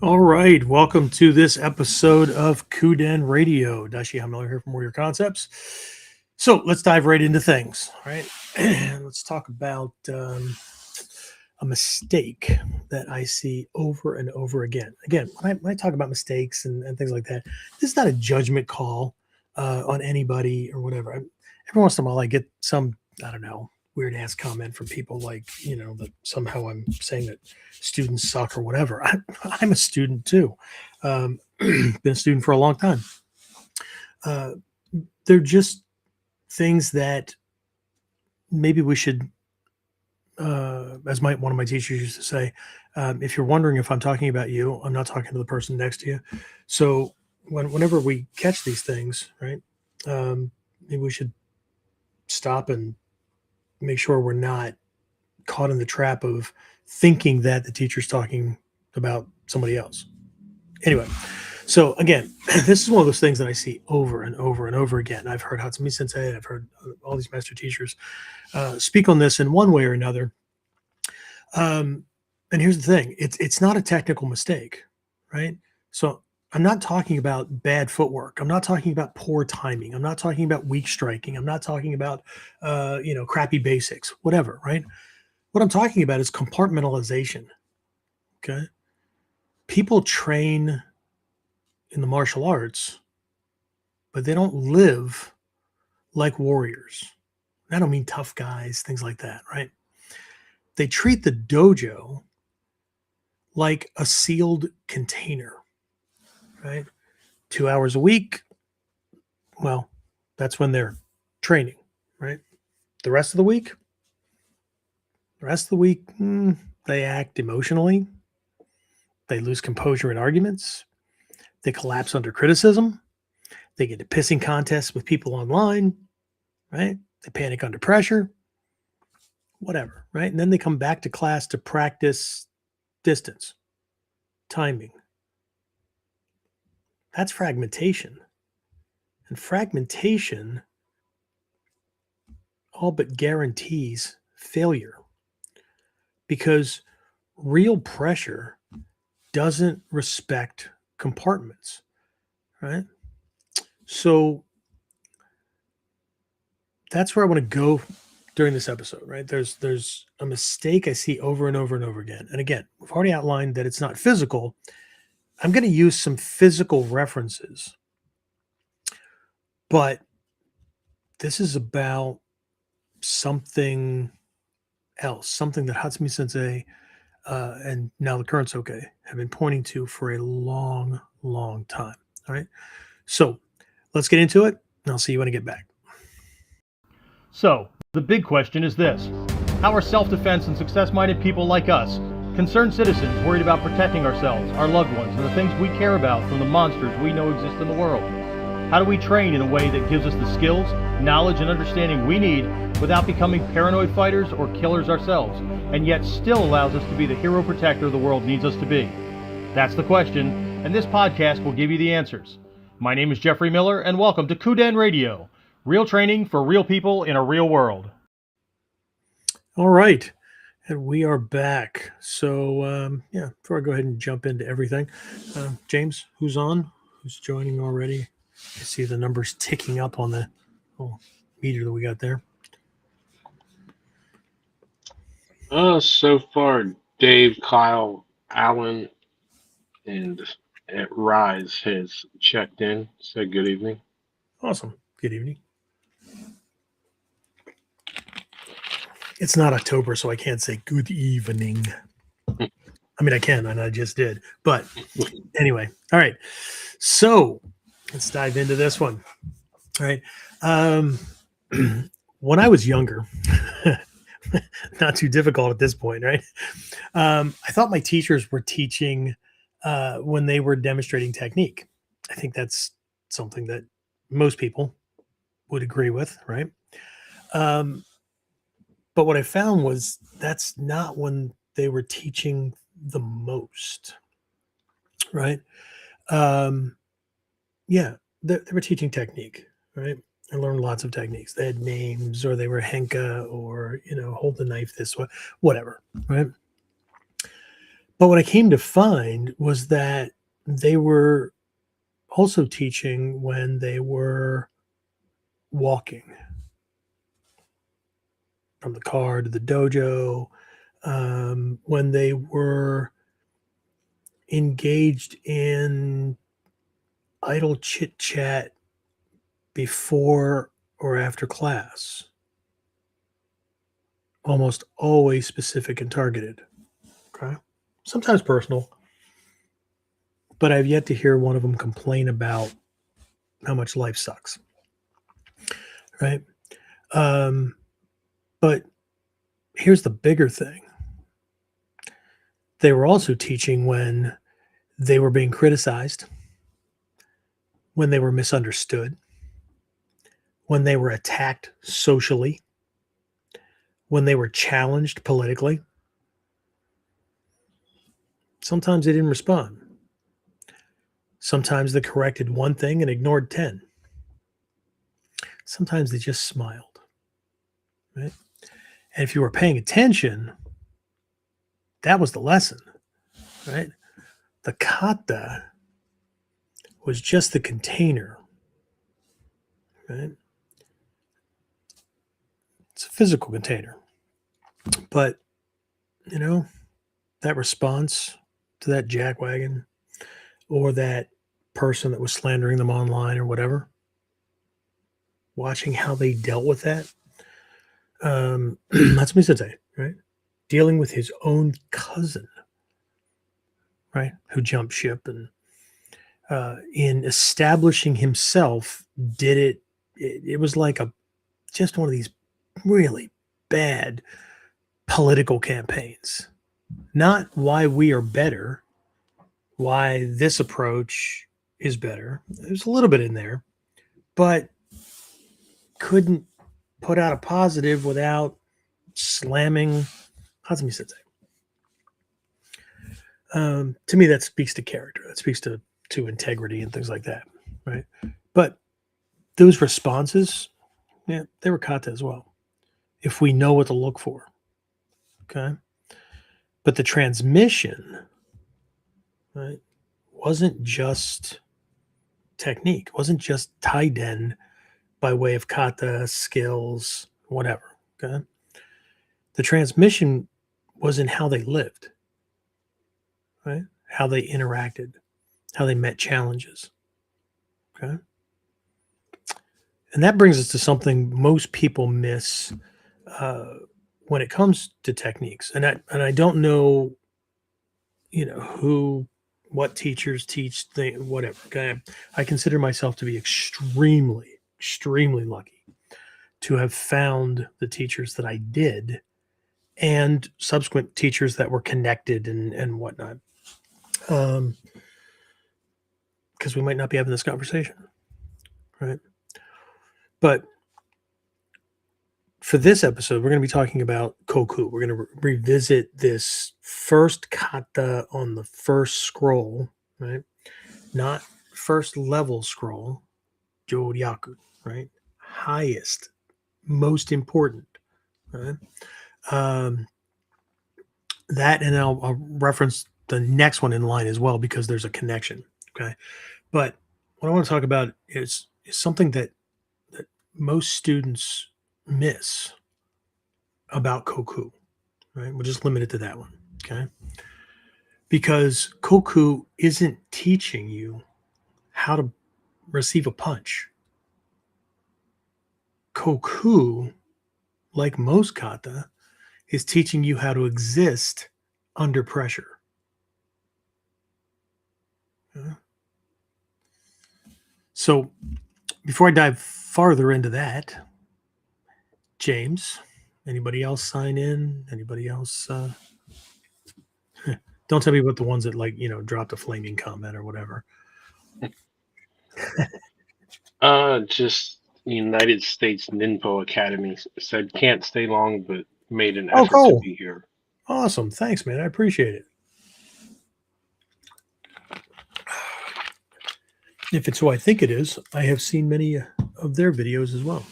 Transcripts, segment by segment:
All right, welcome to this episode of KUDEN Radio. Dashi Miller here from Warrior Concepts. So let's dive right into things. All right, let's talk about a mistake that I see over and over again. Again, when I talk about mistakes and things like that, this is not a judgment call on anybody or whatever. Every once in a while, I get some, I don't know, weird ass comment from people like, that somehow I'm saying that students suck or whatever. I'm a student too. Been a student for a long time. Uh, they're just things that maybe we should, as one of my teachers used to say, if you're wondering if I'm talking about you, I'm not talking to the person next to you. So whenever we catch these things, right, maybe we should stop and make sure we're not caught in the trap of thinking that the teacher's talking about somebody else. Anyway, so again, this is one of those things that I see over and over and over again. I've heard Hatsumi Sensei, I've heard all these master teachers speak on this in one way or another. And here's the thing: it's not a technical mistake, right? So I'm not talking about bad footwork. I'm not talking about poor timing. I'm not talking about weak striking. I'm not talking about crappy basics, whatever, right? What I'm talking about is compartmentalization. Okay, people train in the martial arts, but they don't live like warriors. I don't mean tough guys, things like that, right? They treat the dojo like a sealed container, right? 2 hours a week. Well, that's when they're training, right? The rest of the week, they act emotionally. They lose composure in arguments. They collapse under criticism. They get into pissing contests with people online, right? They panic under pressure, whatever, right? And then they come back to class to practice distance, timing. That's fragmentation. And fragmentation all but guarantees failure because real pressure doesn't respect compartments, right? So that's where I want to go during this episode, right? There's a mistake I see over and over and over again. And again, we've already outlined that it's not physical. I'm going to use some physical references, but this is about something else, something that Hatsumi Sensei and now the current Soke have been pointing to for a long, long time. All right. So let's get into it, and I'll see you when I get back. So, the big question is this: how are self-defense and success-minded people like us, concerned citizens worried about protecting ourselves, our loved ones, and the things we care about from the monsters we know exist in the world? How do we train in a way that gives us the skills, knowledge, and understanding we need without becoming paranoid fighters or killers ourselves, and yet still allows us to be the hero protector the world needs us to be? That's the question, and this podcast will give you the answers. My name is Jeffrey Miller, and welcome to KUDEN Radio. Real training for real people in a real world. All right. And we are back. So, before I go ahead and jump into everything, James, who's on? Who's joining already? I see the numbers ticking up on the meter that we got there. So far, Dave, Kyle, Alan, and Rise has checked in. Said good evening. Awesome. Good evening. It's not October, so I can't say good evening. I mean, I can, and I just did. But anyway, all right. So let's dive into this one. All right. When I was younger, not too difficult at this point, right? I thought my teachers were teaching when they were demonstrating technique. I think that's something that most people would agree with, right? But what I found was that's not when they were teaching the most, right? Um, yeah, they were teaching technique, right? I learned lots of techniques. They had names, or they were henka, or hold the knife this way, whatever, right? But what I came to find was that they were also teaching when they were walking from the car to the dojo, when they were engaged in idle chit chat before or after class, almost always specific and targeted. Okay. Sometimes personal, but I've yet to hear one of them complain about how much life sucks. Right. Um, but here's the bigger thing. They were also teaching when they were being criticized, when they were misunderstood, when they were attacked socially, when they were challenged politically. Sometimes they didn't respond. Sometimes they corrected one thing and ignored 10. Sometimes they just smiled. Right? And if you were paying attention, that was the lesson. Right? The kata was just the container. Right? It's a physical container. But, you know, that response to that jackwagon or that person that was slandering them online or whatever, watching how they dealt with that. That's Misate, right? Dealing with his own cousin, right? Who jumped ship and in establishing himself, did it was like just one of these really bad political campaigns. Not why we are better, why this approach is better. There's a little bit in there, but couldn't put out a positive without slamming Hazumi Sensei. To me, that speaks to character. That speaks to integrity and things like that, right? But those responses, yeah, they were kata as well. If we know what to look for, okay. But the transmission, right, wasn't just technique. Wasn't just taiden by way of kata skills, whatever. Okay. The transmission was in how they lived, right? How they interacted, how they met challenges. Okay. And that brings us to something most people miss uh, when it comes to techniques. And I don't know, what teachers teach, whatever. Okay. I consider myself to be extremely, extremely lucky to have found the teachers that I did and subsequent teachers that were connected and whatnot. Because we might not be having this conversation, right? But for this episode, we're going to be talking about koku. We're going to revisit this first kata on the first scroll, right? Not first level scroll, joryaku, right? Highest, most important, right? That, and I'll reference the next one in line as well because there's a connection, okay? But what I want to talk about is something that most students miss about koku, right? We'll just limit it to that one, okay? Because koku isn't teaching you how to receive a punch. Koku, like most kata, is teaching you how to exist under pressure. Okay? So before I dive farther into that, James, anybody else sign in? Anybody else? Don't tell me about the ones that dropped a flaming comment or whatever. Just United States Ninpo Academy said can't stay long, but made an Oh, effort to cool. be here. Awesome. Thanks, man. I appreciate it. If it's who I think it is, I have seen many of their videos as well.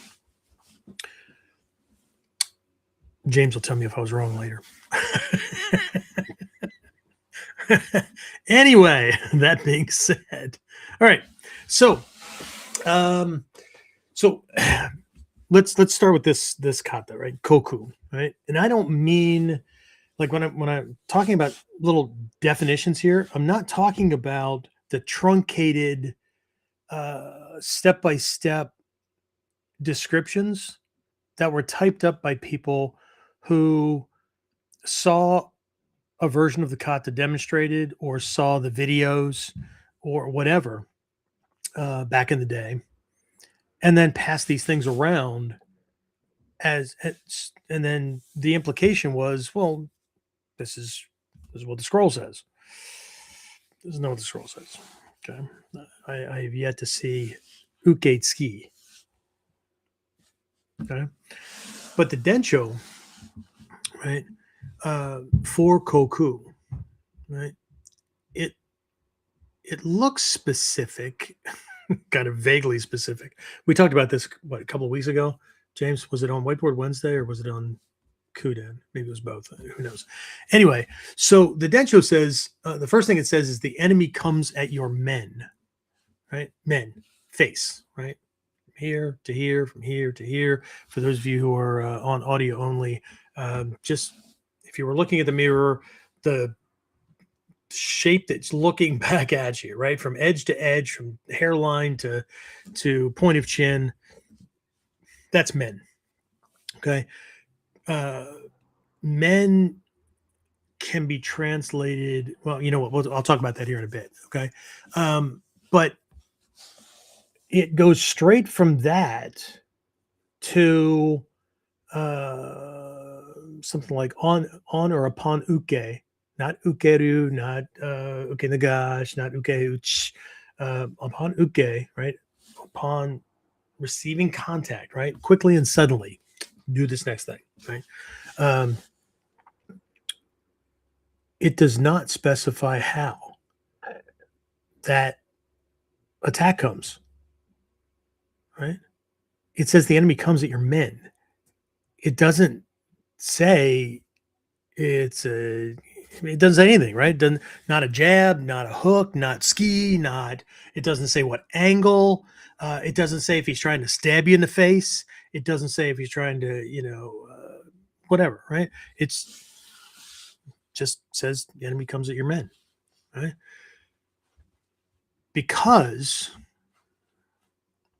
James will tell me if I was wrong later. Anyway, that being said, all right. So, um, so let's start with this kata, right? Koku, right? And I don't mean like when I'm talking about little definitions here, I'm not talking about the truncated step by step descriptions that were typed up by people who saw a version of the kata demonstrated or saw the videos or whatever back in the day, and then passed these things around and then the implication was, well, this is what the scroll says. This is not what the scroll says. Okay, I have yet to see Uketsuki. Okay, but the Densho, right, for Koku, right, it it looks specific, kind of vaguely specific. We talked about this what a couple of weeks ago. James, was it on Whiteboard Wednesday or was it on KUDEN? Maybe it was both. Who knows? Anyway, so the Densho says the first thing it says is the enemy comes at your men, right? Men, face, right? From here to here, from here to here. For those of you who are on audio only, just if you were looking at the mirror, the shape that's looking back at you, right? From edge to edge, from hairline to point of chin, that's men. Okay. Uh, Men can be translated. Well, you know what? I'll talk about that here in a bit. Okay. But it goes straight from that to something like on or upon uke, not ukeru, not uke nagash, not uke uch, upon uke, right? Upon receiving contact, right? Quickly and suddenly, do this next thing, right? Um, it does not specify how that attack comes, right? It says the enemy comes at your men. It doesn't say it's a. It doesn't say anything, right? It doesn't, not a jab, not a hook, not ski, not. It doesn't say what angle. It doesn't say if he's trying to stab you in the face. It doesn't say if he's trying to, whatever, right? It's just says the enemy comes at your men, right? Because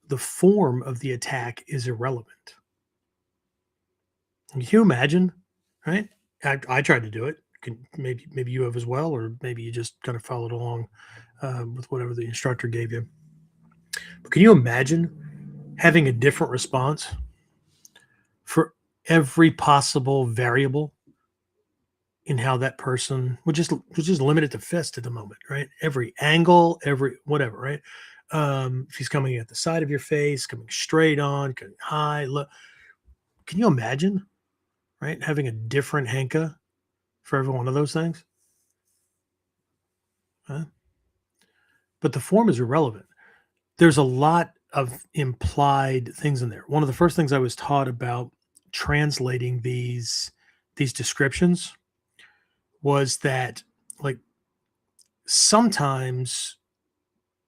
the form of the attack is irrelevant. Can you imagine, right? I tried to do it. Maybe you have as well, or maybe you just kind of followed along with whatever the instructor gave you. But can you imagine having a different response for every possible variable in how that person would just limit it to fist at the moment, right? Every angle, every whatever, right? If he's coming at the side of your face, coming straight on, coming high, low. Can you imagine, right? Having a different henka for every one of those things? Huh? But the form is irrelevant. There's a lot of implied things in there. One of the first things I was taught about translating these descriptions was that, like, sometimes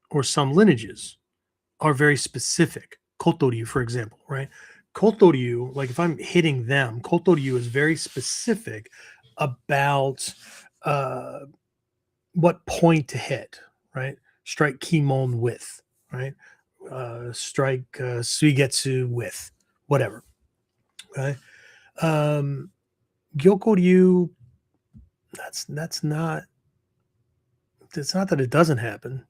or some lineages are very specific. Kotoryu, for example, right? Kotoryu, like if I'm hitting them, Kotoryu is very specific about what point to hit, right? Strike Kimon with, right? Strike Suigetsu with, whatever. Okay. Gyokoryu, that's not, it's not that it doesn't happen,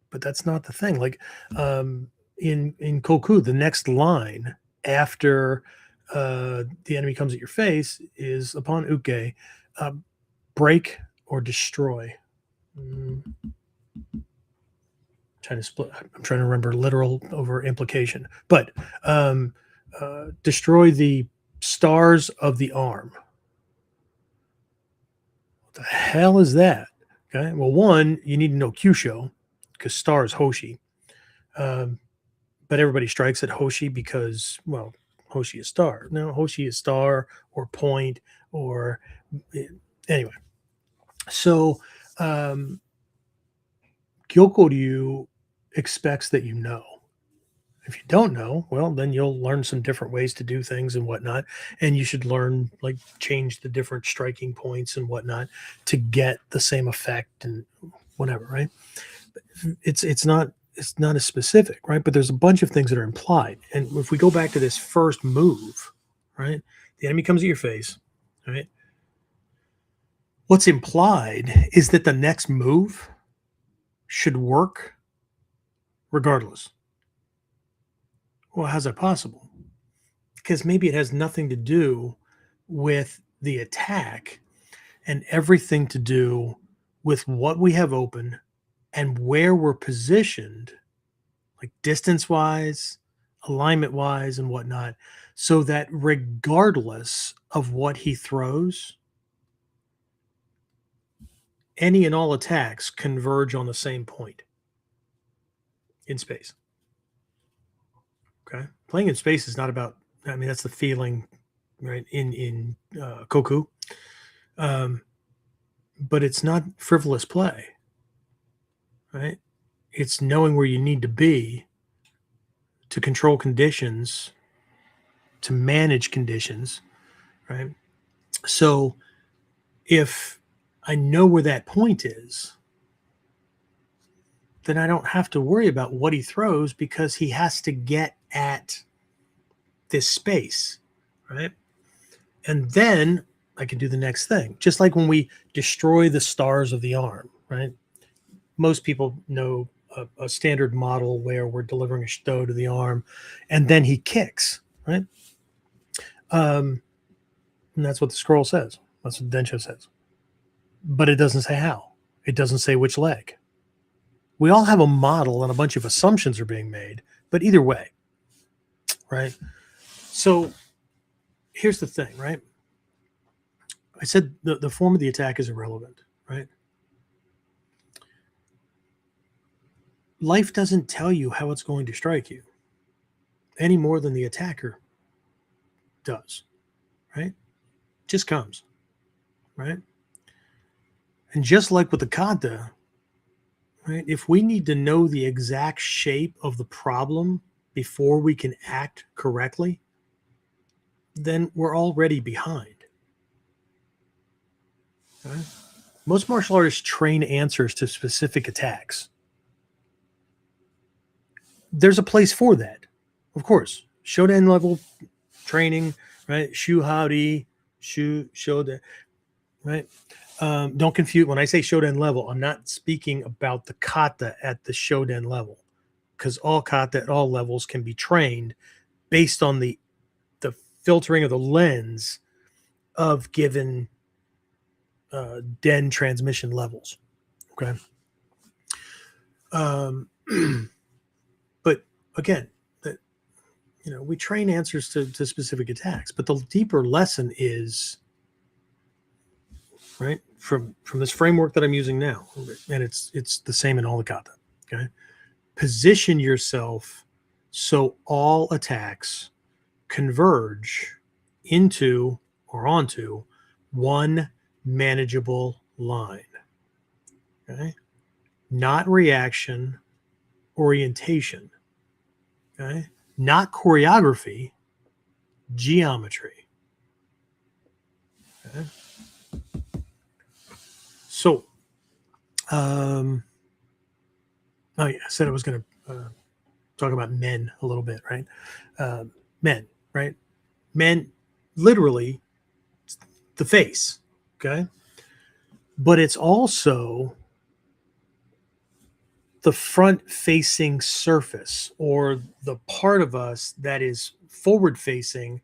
but that's not the thing. Like in Koku, the next line after the enemy comes at your face is upon uke, break or destroy. Trying to split. I'm trying to remember literal over implication, but destroy the stars of the arm. What the hell is that? Okay. Well, one, you need to know Kyusho because star is Hoshi. But everybody strikes at Hoshi because, well, Hoshi is star. No, Hoshi is star or point or anyway. So Um, Gyokoryu expects that you know. If you don't know, well, then you'll learn some different ways to do things and whatnot. And you should learn, like, change the different striking points and whatnot to get the same effect and whatever, right? It's not as specific, right? But there's a bunch of things that are implied. And if we go back to this first move, right? The enemy comes at your face, right? What's implied is that the next move should work regardless. Well, how's that possible? Because maybe it has nothing to do with the attack and everything to do with what we have open and where we're positioned, like distance wise, alignment wise, and whatnot, so that regardless of what he throws, any and all attacks converge on the same point in space. Okay. Playing in space is not about, I mean, that's the feeling, right? In Koku. But it's not frivolous play, right? It's knowing where you need to be to control conditions, to manage conditions, right? So if I know where that point is, then I don't have to worry about what he throws because he has to get at this space, right? And then I can do the next thing. Just like when we destroy the stars of the arm, right? Most people know a standard model where we're delivering a shito to the arm and then he kicks, right? And that's what the scroll says. That's what Densho says. But it doesn't say how. It doesn't say which leg. We all have a model and a bunch of assumptions are being made, but either way, right? So here's the thing, right? I said the form of the attack is irrelevant, right? Life doesn't tell you how it's going to strike you any more than the attacker does, right? It just comes, right? And just like with the kata, right? If we need to know the exact shape of the problem before we can act correctly, then we're already behind. Right? Most martial artists train answers to specific attacks. There's a place for that, of course. Shodan level training, right? Shuhari, Shodan, right? Don't confuse, when I say Shodan level, I'm not speaking about the kata at the Shodan level, because all kata at all levels can be trained based on the filtering of the lens of given den transmission levels. Okay. But again, that, we train answers to specific attacks, but the deeper lesson is, right, from this framework that I'm using now, and it's the same in all the kata. Okay. Position yourself so all attacks converge into or onto one manageable line. Okay? Not reaction, orientation. Okay? Not choreography, geometry. Okay? So, oh yeah, I said I was going to talk about men a little bit, right? Men, right? Men, literally, the face, okay? But it's also the front-facing surface, or the part of us that is forward-facing,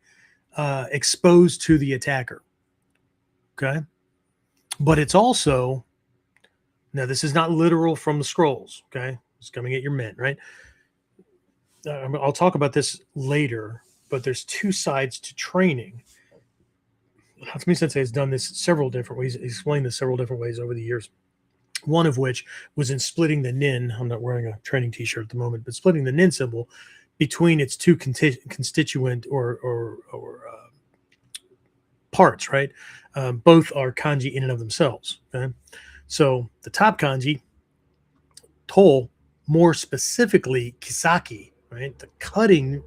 exposed to the attacker, okay? But it's also, now this is not literal from the scrolls, okay? It's coming at your men, right? I'll talk about this later, but there's two sides to training. Hatsumi Sensei has done this several different ways. He's explained this several different ways over the years. One of which was in splitting the nin. I'm not wearing a training t-shirt at the moment, but splitting the nin symbol between its two constituent or parts, right? Both are kanji in and of themselves. Okay? So the top kanji, to, more specifically kisaki, right, the cutting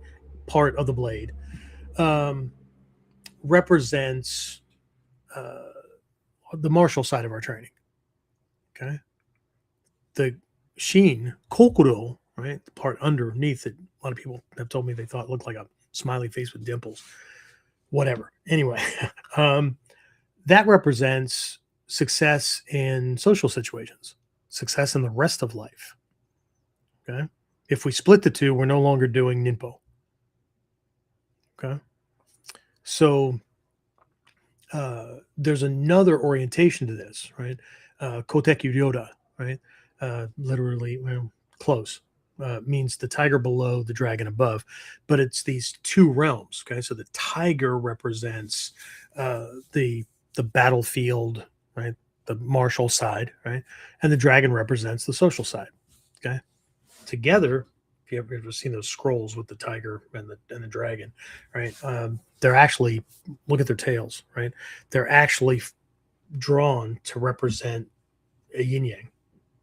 part of the blade, represents the martial side of our training. Okay. The shin, kokoro, right, the part underneath it, a lot of people have told me they thought it looked like a smiley face with dimples. Whatever. Anyway, that represents success in social situations, success in the rest of life. Okay. If we split the two, we're no longer doing ninpo. Okay. So there's another orientation to this, right? Koteku Ryoda, right? Literally, well, close. Means the tiger below, the dragon above, but it's these two realms. Okay, so the tiger represents the battlefield, right? The martial side, right? And the dragon represents the social side. Okay, together, if you ever seen those scrolls with the tiger and the dragon, right? They're actually, look at their tails, right? They're actually drawn to represent a yin yang,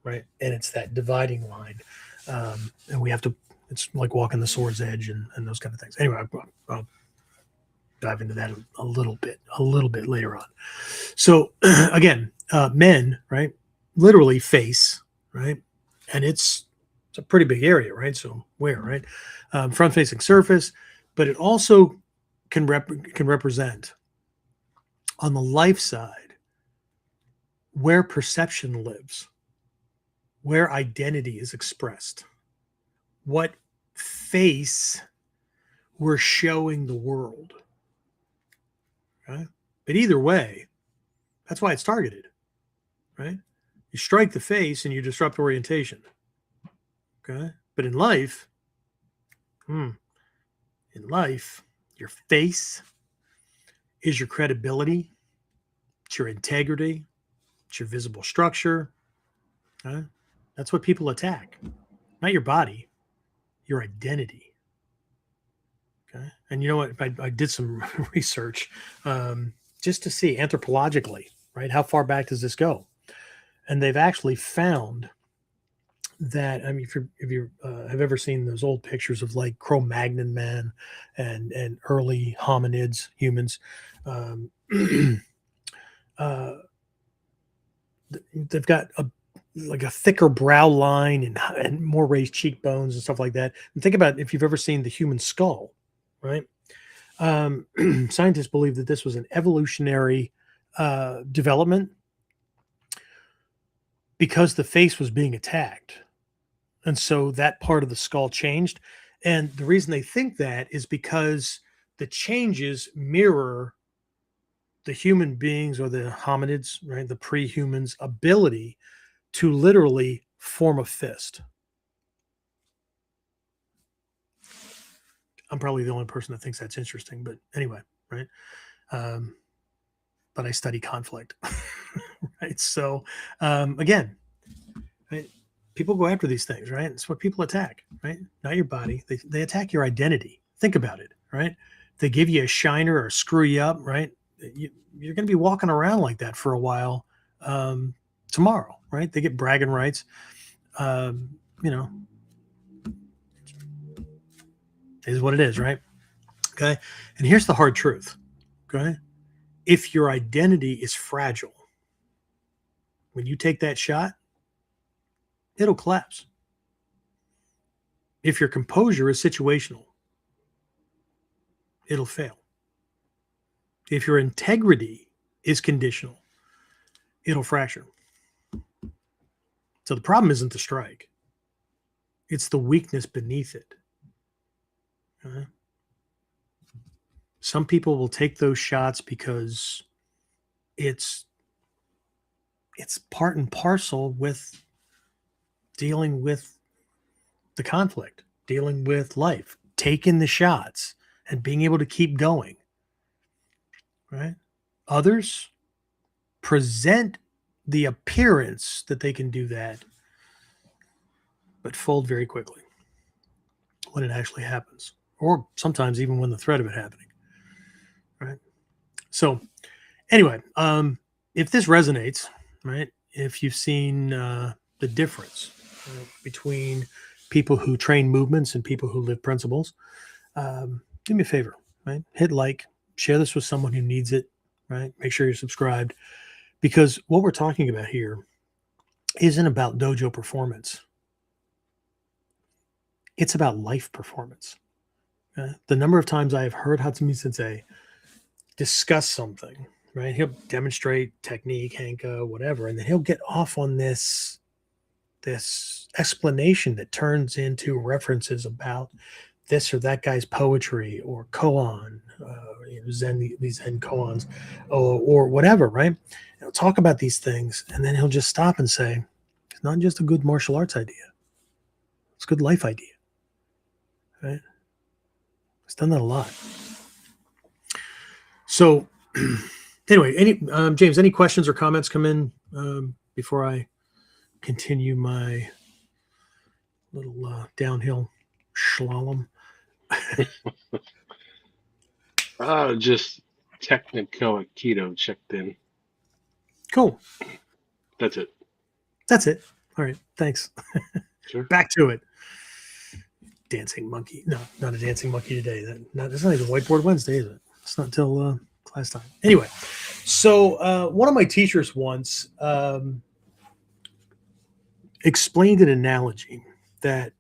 right? And it's that dividing line, and we have to. It's like walking the sword's edge and those kind of things. Anyway, I'll dive into that a little bit later on. So again, men, right? Literally face, right? And it's a pretty big area, right? So where, right? Front-facing surface, but it also can represent on the life side where perception lives, where identity is expressed, what face we're showing the world. Okay? But either way, that's why it's targeted, right? You strike the face and you disrupt orientation. Okay? But in life, your face is your credibility, it's your integrity, it's your visible structure. Okay? That's what people attack. Not your body, your identity. Okay. And you know what? I did some research just to see anthropologically, right? How far back does this go? And they've actually found that, I mean, if you have ever seen those old pictures of like Cro-Magnon man and early hominids, humans, they've got like a thicker brow line and more raised cheekbones and stuff like that. And think about if you've ever seen the human skull, right? Scientists believe that this was an evolutionary development because the face was being attacked. And so that part of the skull changed. And the reason they think that is because the changes mirror the human beings or the hominids, right? The pre-humans' ability to literally form a fist. I'm probably the only person that thinks that's interesting, but anyway, right? But I study conflict, right? So again, right? People go after these things, right? It's what people attack, right? Not your body. They attack your identity. Think about it, right? They give you a shiner or screw you up, right? You're going to be walking around like that for a while tomorrow, right? They get bragging rights. You know, it is what it is, right? Okay. And here's the hard truth. Okay. If your identity is fragile, when you take that shot, it'll collapse. If your composure is situational, it'll fail. If your integrity is conditional, it'll fracture. So the problem isn't the strike. It's the weakness beneath it. Okay? Some people will take those shots because it's part and parcel with dealing with the conflict, dealing with life, taking the shots and being able to keep going. Right? Others present the appearance that they can do that, but fold very quickly when it actually happens, or sometimes even when the threat of it happening. Right? So anyway, if this resonates, right, if you've seen the difference between people who train movements and people who live principles, do me a favor, right? Hit like, share this with someone who needs it, right? Make sure you're subscribed, because what we're talking about here isn't about dojo performance. It's about life performance. The number of times I have heard Hatsumi Sensei discuss something, right? He'll demonstrate technique, Henka, whatever, and then he'll get off on this explanation that turns into references about this or that guy's poetry or koan, Zen, these Zen koans, or whatever, right? He'll talk about these things, and then he'll just stop and say, it's not just a good martial arts idea. It's a good life idea, right? He's done that a lot. So anyway, James, any questions or comments come in before I continue my little downhill slalom? Just technical Aikido checked in. Cool. That's it. That's it. All right. Thanks. Sure. Back to it. Dancing monkey. No, not a dancing monkey today. That's not even Whiteboard Wednesday, is it? It's not until class time. Anyway, so one of my teachers once explained an analogy that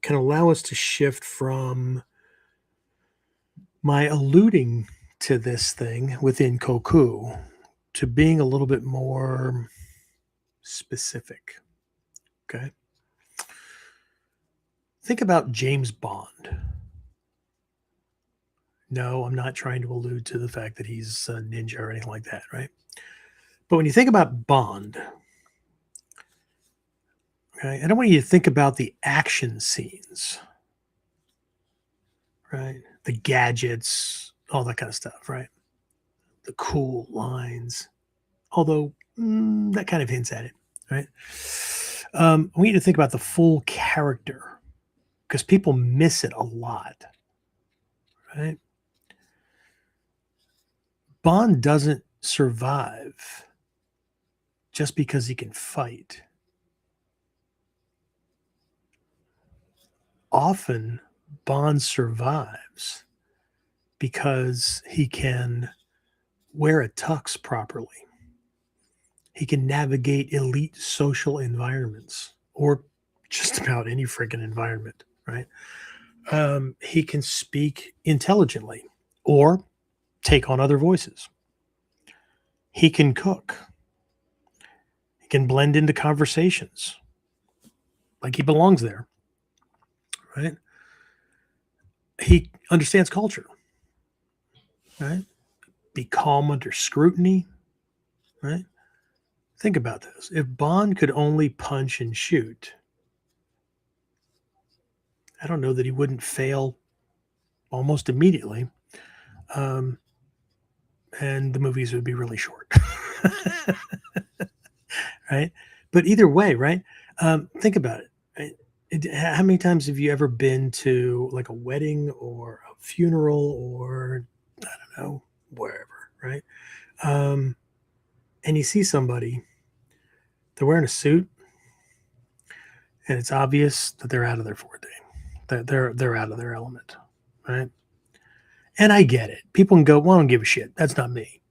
can allow us to shift from my alluding to this thing within Koku to being a little bit more specific. Okay. Think about James Bond. No, I'm not trying to allude to the fact that he's a ninja or anything like that, right? But when you think about Bond, okay, I don't want you to think about the action scenes, right? The gadgets, all that kind of stuff, right? The cool lines, although that kind of hints at it, right? I want you to think about the full character, because people miss it a lot, right? Bond doesn't survive just because he can fight. Often, Bond survives because he can wear a tux properly. He can navigate elite social environments, or just about any freaking environment, right? He can speak intelligently or take on other voices. He can cook. He can blend into conversations like he belongs there, right? He understands culture, right? Be calm under scrutiny, right? Think about this. If Bond could only punch and shoot, I don't know that he wouldn't fail almost immediately. And the movies would be really short. Right? But either way, right? Think about it, right? How many times have you ever been to like a wedding or a funeral or I don't know, wherever, right? And you see somebody, they're wearing a suit, and it's obvious that they're out of their forte. They're out of their element, right? And I get it. People can go, well, I don't give a shit. That's not me.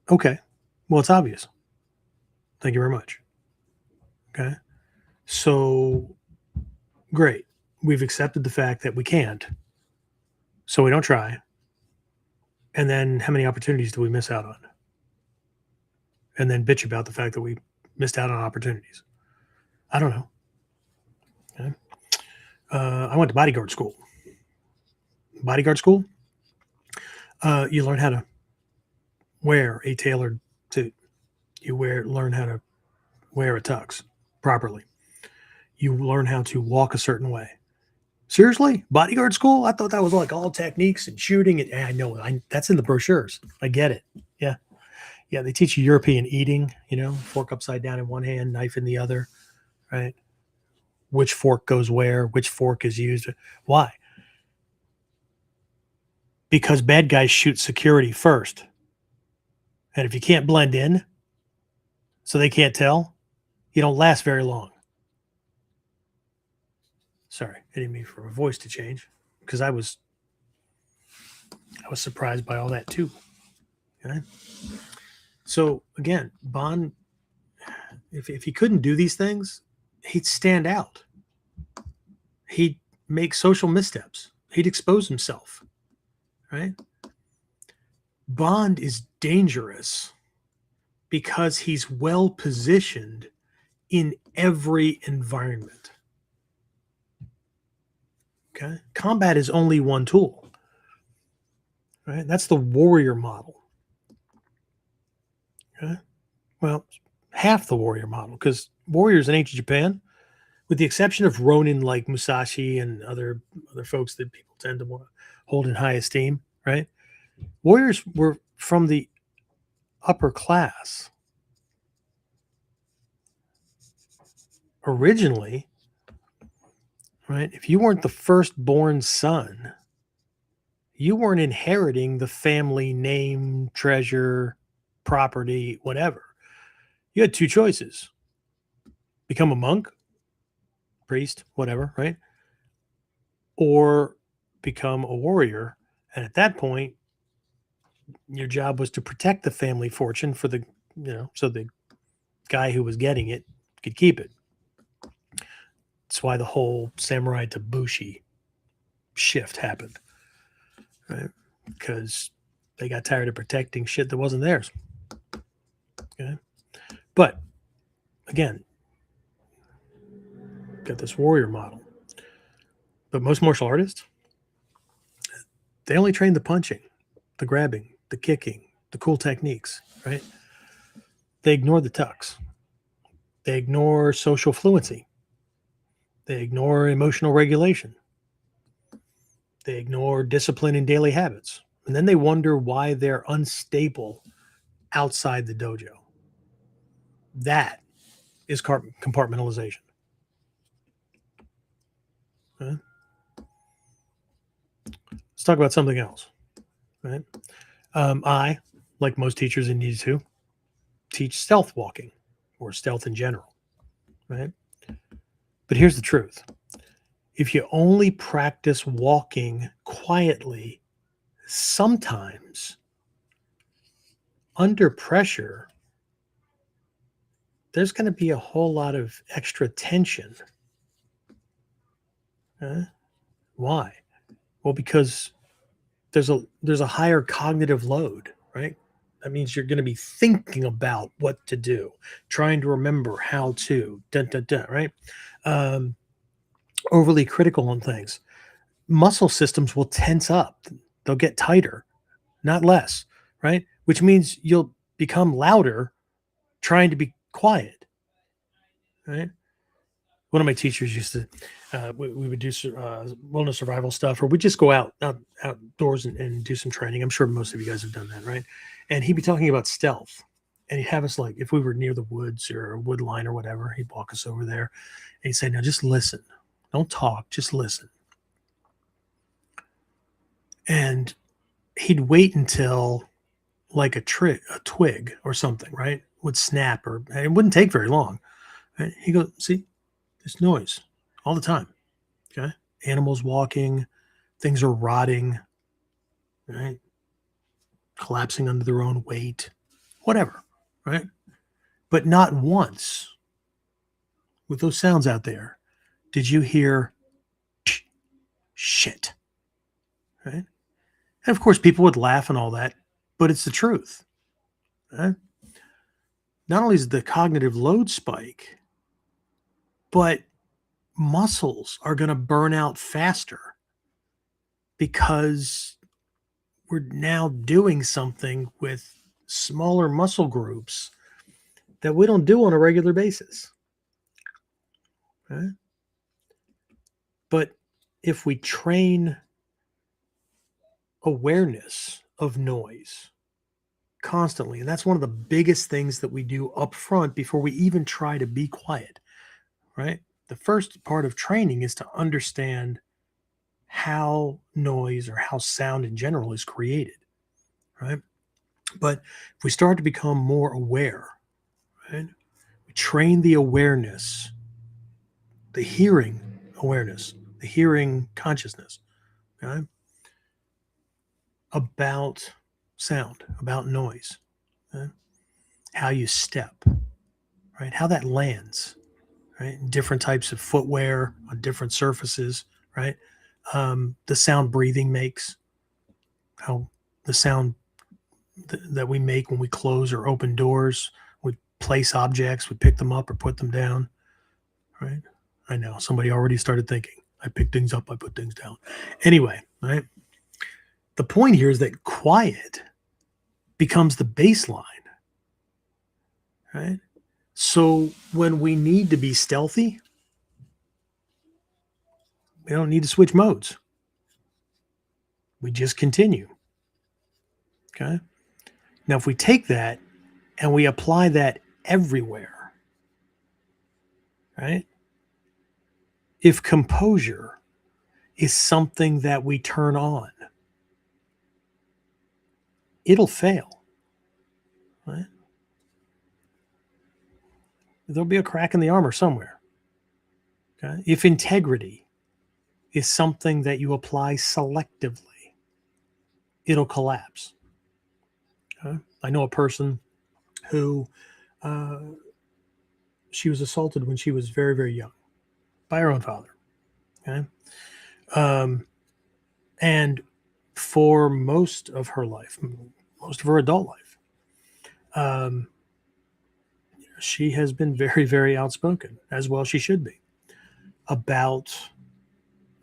Okay. Well, it's obvious. Thank you very much. Okay. So great. We've accepted the fact that we can't. So we don't try. And then how many opportunities do we miss out on? And then bitch about the fact that we missed out on opportunities. I don't know. Okay. I went to bodyguard school. Bodyguard school, you learn how to wear a tailored suit. You learn how to wear a tux properly. You learn how to walk a certain way. Seriously? Bodyguard school? I thought that was like all techniques and shooting. And I know that's in the brochures. I get it. Yeah. Yeah. They teach you European eating, fork upside down in one hand, knife in the other, right? Which fork goes where, which fork is used. Why? Because bad guys shoot security first. And if you can't blend in, so they can't tell, you don't last very long. Sorry, I didn't mean for my voice to change because I was surprised by all that too. Okay? So again, Bond, if he couldn't do these things, he'd stand out. He'd make social missteps. He'd expose himself. Right? Bond is dangerous because he's well positioned in every environment. Okay? Combat is only one tool. Right? That's the warrior model. Okay? Well, half the warrior model, because warriors in ancient Japan, with the exception of Ronin like Musashi and other folks that people tend to want to hold in high esteem, right? Warriors were from the upper class. Originally, right? If you weren't the firstborn son, you weren't inheriting the family name, treasure, property, whatever. You had two choices: become a monk, priest, whatever, right? Or become a warrior. And at that point, your job was to protect the family fortune for the, so the guy who was getting it could keep it. That's why the whole samurai to bushi shift happened, right? Because they got tired of protecting shit that wasn't theirs. Okay. But again, got this warrior model. But most martial artists, they only train the punching, the grabbing, the kicking, the cool techniques, right? They ignore the tucks. They ignore social fluency. They ignore emotional regulation. They ignore discipline in daily habits. And then they wonder why they're unstable outside the dojo. That is compartmentalization. Okay? Let's talk about something else. Right? I, like most teachers in need to, teach stealth walking or stealth in general. Right? But here's the truth. If you only practice walking quietly, sometimes under pressure, there's going to be a whole lot of extra tension. Why? Well, because there's a higher cognitive load, right? That means you're going to be thinking about what to do, trying to remember how to, right? Overly critical on things. Muscle systems will tense up. They'll get tighter, not less, right? Which means you'll become louder trying to be quiet, right? One of my teachers used to, we would do wilderness survival stuff, or we just go outdoors and do some training. I'm sure most of you guys have done that, right? And he'd be talking about stealth, and he'd have us, like, if we were near the woods or a wood line or whatever, he'd walk us over there, and he'd say, "Now just listen, don't talk, just listen." And he'd wait until like a twig or something, right, would snap, and it wouldn't take very long. Right? He goes, "See, there's noise all the time. Okay, animals walking, things are rotting, right, collapsing under their own weight, whatever, right? But not once with those sounds out there did you hear shit, right?" And of course, people would laugh and all that, but it's the truth. Right? Not only is the cognitive load spike, but muscles are going to burn out faster because we're now doing something with smaller muscle groups that we don't do on a regular basis. Okay? But if we train awareness of noise constantly, and that's one of the biggest things that we do up front before we even try to be quiet, right? The first part of training is to understand how noise or how sound in general is created, right? But if we start to become more aware, right, We train the awareness, the hearing awareness, the hearing consciousness, okay, about sound, about noise, okay? How you step, right? How that lands, right? Different types of footwear on different surfaces, right? The sound breathing makes, how the sound that we make when we close or open doors, we place objects, we pick them up or put them down, right? I know somebody already started thinking, I pick things up, I put things down. Anyway, right? The point here is that quiet becomes the baseline, right? So when we need to be stealthy, we don't need to switch modes. We just continue. Okay. Now, if we take that and we apply that everywhere, right? If composure is something that we turn on, it'll fail, right? There'll be a crack in the armor somewhere. Okay. If integrity is something that you apply selectively, it'll collapse. Okay? I know a person who she was assaulted when she was very, very young by her own father. Okay. And for most of her life, most of her adult life, um, she has been very, very outspoken, as well she should be, about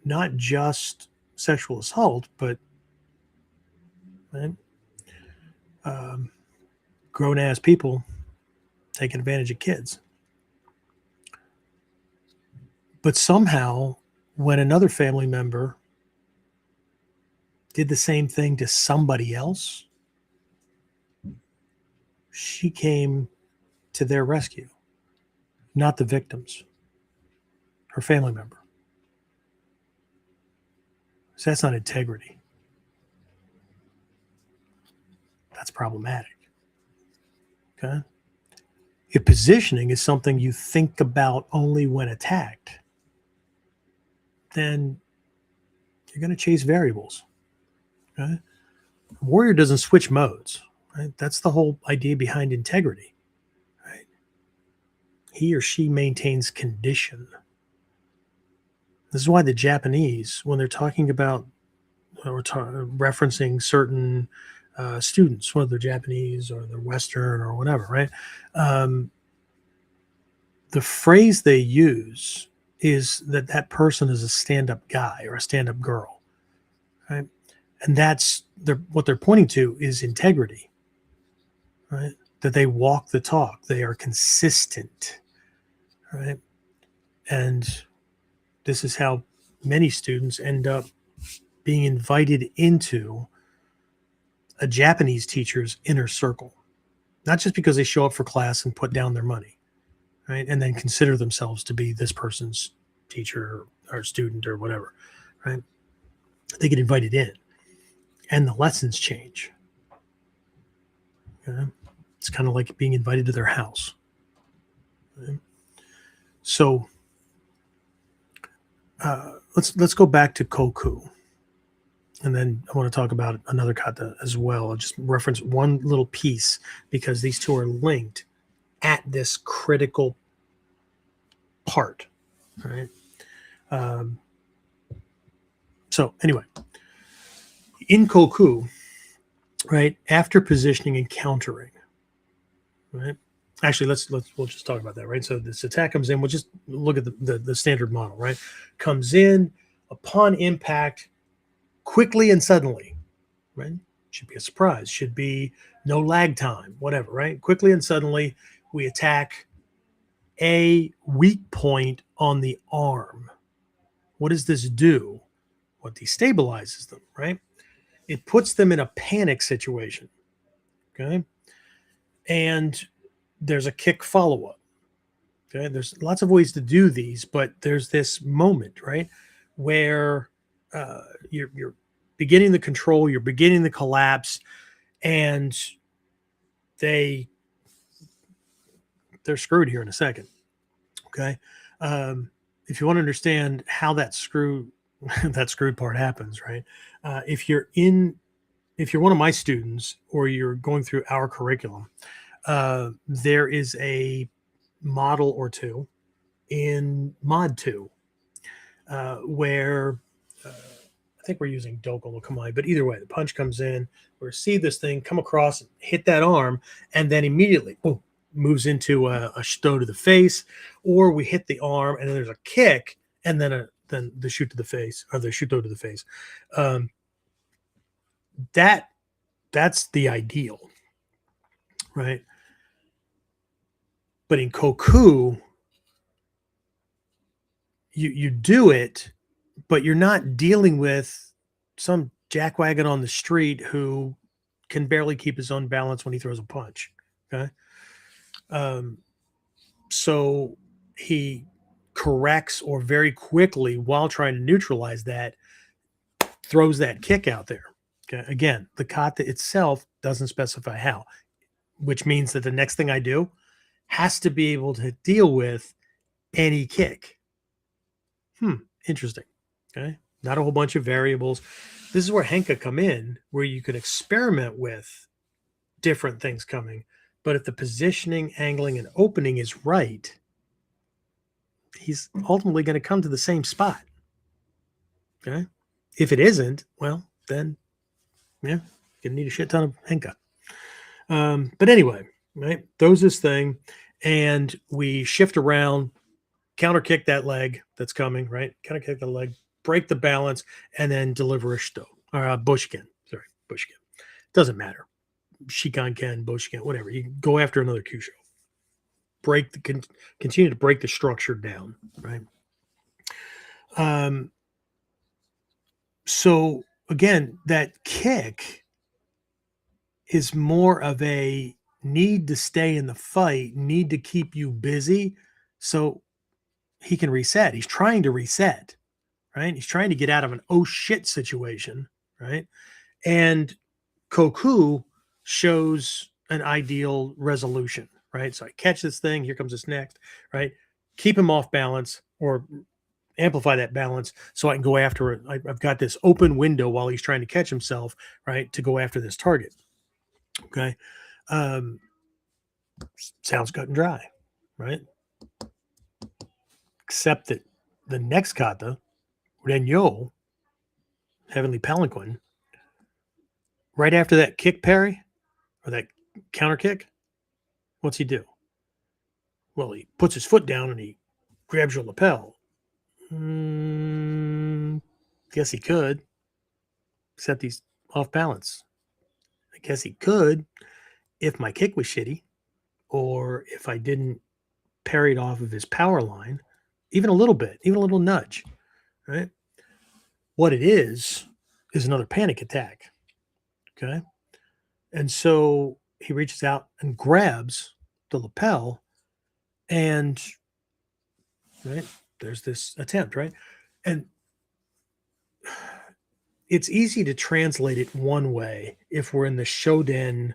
not just sexual assault, but right, um, grown ass people taking advantage of kids. But somehow, when another family member did the same thing to somebody else, she came to their rescue, not the victims, her family member. So that's not integrity. That's problematic. Okay. If positioning is something you think about only when attacked, then you're going to chase variables. Okay. Warrior doesn't switch modes. Right? That's the whole idea behind integrity. Right? He or she maintains condition. This is why the Japanese, when they're talking about or referencing certain students, whether they're Japanese or they're Western or whatever, right? The phrase they use is that that person is a stand-up guy or a stand-up girl, right? And that's what they're pointing to is integrity, right? That they walk the talk, they are consistent, right? And this is how many students end up being invited into a Japanese teacher's inner circle, not just because they show up for class and put down their money, right? And then consider themselves to be this person's teacher or student or whatever, right? They get invited in and the lessons change. Okay? It's kind of like being invited to their house. Right? So let's go back to koku. And then I want to talk about another kata as well. I'll just reference one little piece because these two are linked at this critical part, right? So anyway, in koku, right, after positioning and countering, right? Actually, we'll just talk about that, right? So this attack comes in. We'll just look at the standard model, right? Comes in upon impact, quickly and suddenly, right? Should be a surprise. Should be no lag time, whatever, right? Quickly and suddenly, we attack a weak point on the arm. What does this do? What destabilizes them, right? It puts them in a panic situation, okay? And there's a kick follow-up, okay? There's lots of ways to do these, but there's this moment, right, where you're beginning the control, you're beginning the collapse, and they they're screwed here in a second. Okay. If you want to understand how that that screwed part happens, right? If you're one of my students or you're going through our curriculum, there is a model or two in Mod 2 where I think we're using Dokkan no Kamae, but either way, the punch comes in, we see this thing come across, hit that arm, and then immediately, boom, moves into a shito to the face, or we hit the arm and then there's a kick, and then the shoot to the face, or the shuto to the face. That's the ideal, right? But in Koku, you do it, but you're not dealing with some jackwagon on the street who can barely keep his own balance when he throws a punch. Okay. So he corrects, or very quickly, while trying to neutralize that, throws that kick out there. Okay. Again, the kata itself doesn't specify how, which means that the next thing I do has to be able to deal with any kick. Interesting. Okay. Not a whole bunch of variables. This is where Henka come in, where you can experiment with different things coming. But if the positioning, angling, and opening is right, he's ultimately going to come to the same spot. Okay. If it isn't, well, then, yeah, you're going to need a shit ton of Henka. But anyway, right, throws this thing, and we shift around, counter kick that leg that's coming, right? Counter kick the leg, break the balance, and then deliver a shito, or a bushkin. Sorry, bushkin. Doesn't matter. Shikanken, bushkin, whatever. You go after another Kyusho. Continue to break the structure down, right? So again, that kick is more of a need to stay in the fight, need to keep you busy, so he can reset. He's trying to reset, right? He's trying to get out of an oh shit situation, right? And Koku shows an ideal resolution, right? So I catch this thing, here comes this next, right? Keep him off balance, or amplify that balance so I can go after it. I've got this open window while he's trying to catch himself, right, to go after this target. Okay. Sounds cut and dry, right? Except that the next kata, Renyo, Heavenly Palanquin, right after that kick parry, or that counter kick, what's he do? Well, he puts his foot down and he grabs your lapel. Guess he could, except he's off balance. I guess he could if my kick was shitty, or if I didn't parry it off of his power line, even a little bit, even a little nudge, right? What it is another panic attack, okay? And so he reaches out and grabs the lapel, and right, there's this attempt, right? And it's easy to translate it one way if we're in the Shoden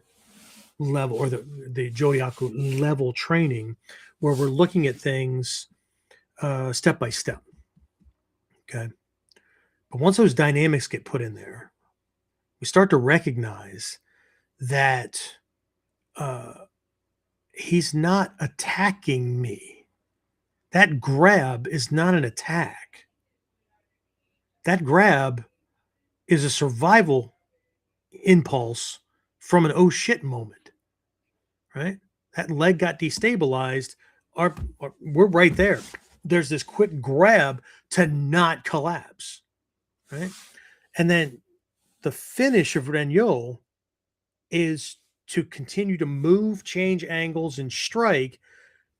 level, or the Joyaku level training, where we're looking at things step by step. Okay. But once those dynamics get put in there, we start to recognize that he's not attacking me. That grab is not an attack. That grab is a survival impulse from an oh shit moment, right? That leg got destabilized. We're right there. There's this quick grab to not collapse, right? And then the finish of Renyo is to continue to move, change angles, and strike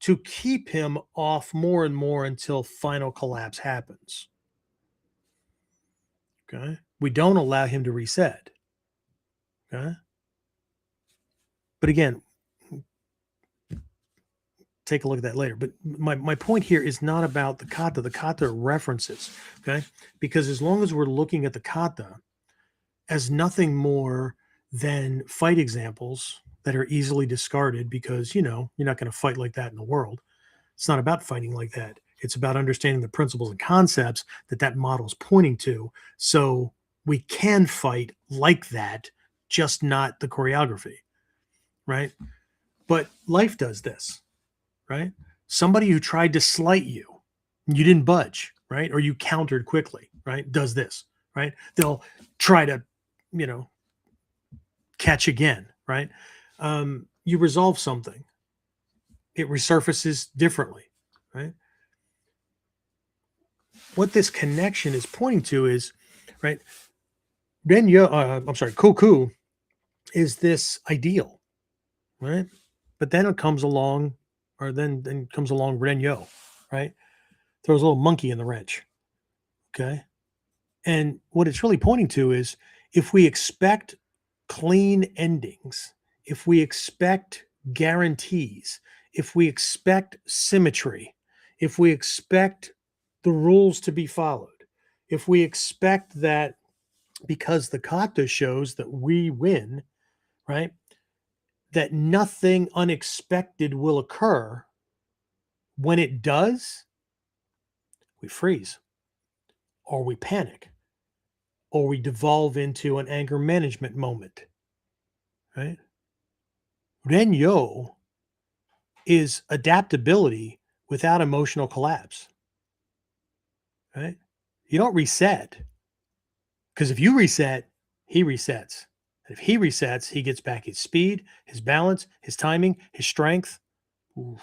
to keep him off more and more until final collapse happens. Okay. We don't allow him to reset. Okay. But again, take a look at that later. But my point here is not about the kata. The kata references. Okay. Because as long as we're looking at the kata as nothing more than fight examples, that are easily discarded because, you're not going to fight like that in the world. It's not about fighting like that. It's about understanding the principles and concepts that model is pointing to. So we can fight like that, just not the choreography, right? But life does this, right? Somebody who tried to slight you, you didn't budge, right? Or you countered quickly, right? Does this, right? They'll try to, you know, catch again, right? You resolve something, it resurfaces differently, right? What this connection is pointing to is, right? Koku is this ideal, right? But then it comes along, or then comes along Renyo, right? Throws a little monkey in the wrench, okay? And what it's really pointing to is if we expect clean endings, if we expect guarantees, if we expect symmetry, if we expect the rules to be followed, if we expect that because the kata shows that we win, right? That nothing unexpected will occur. When it does, we freeze or we panic or we devolve into an anger management moment, right? Renyo is adaptability without emotional collapse, right? You don't reset because if you reset, he resets. And if he resets, he gets back his speed, his balance, his timing, his strength. Oof,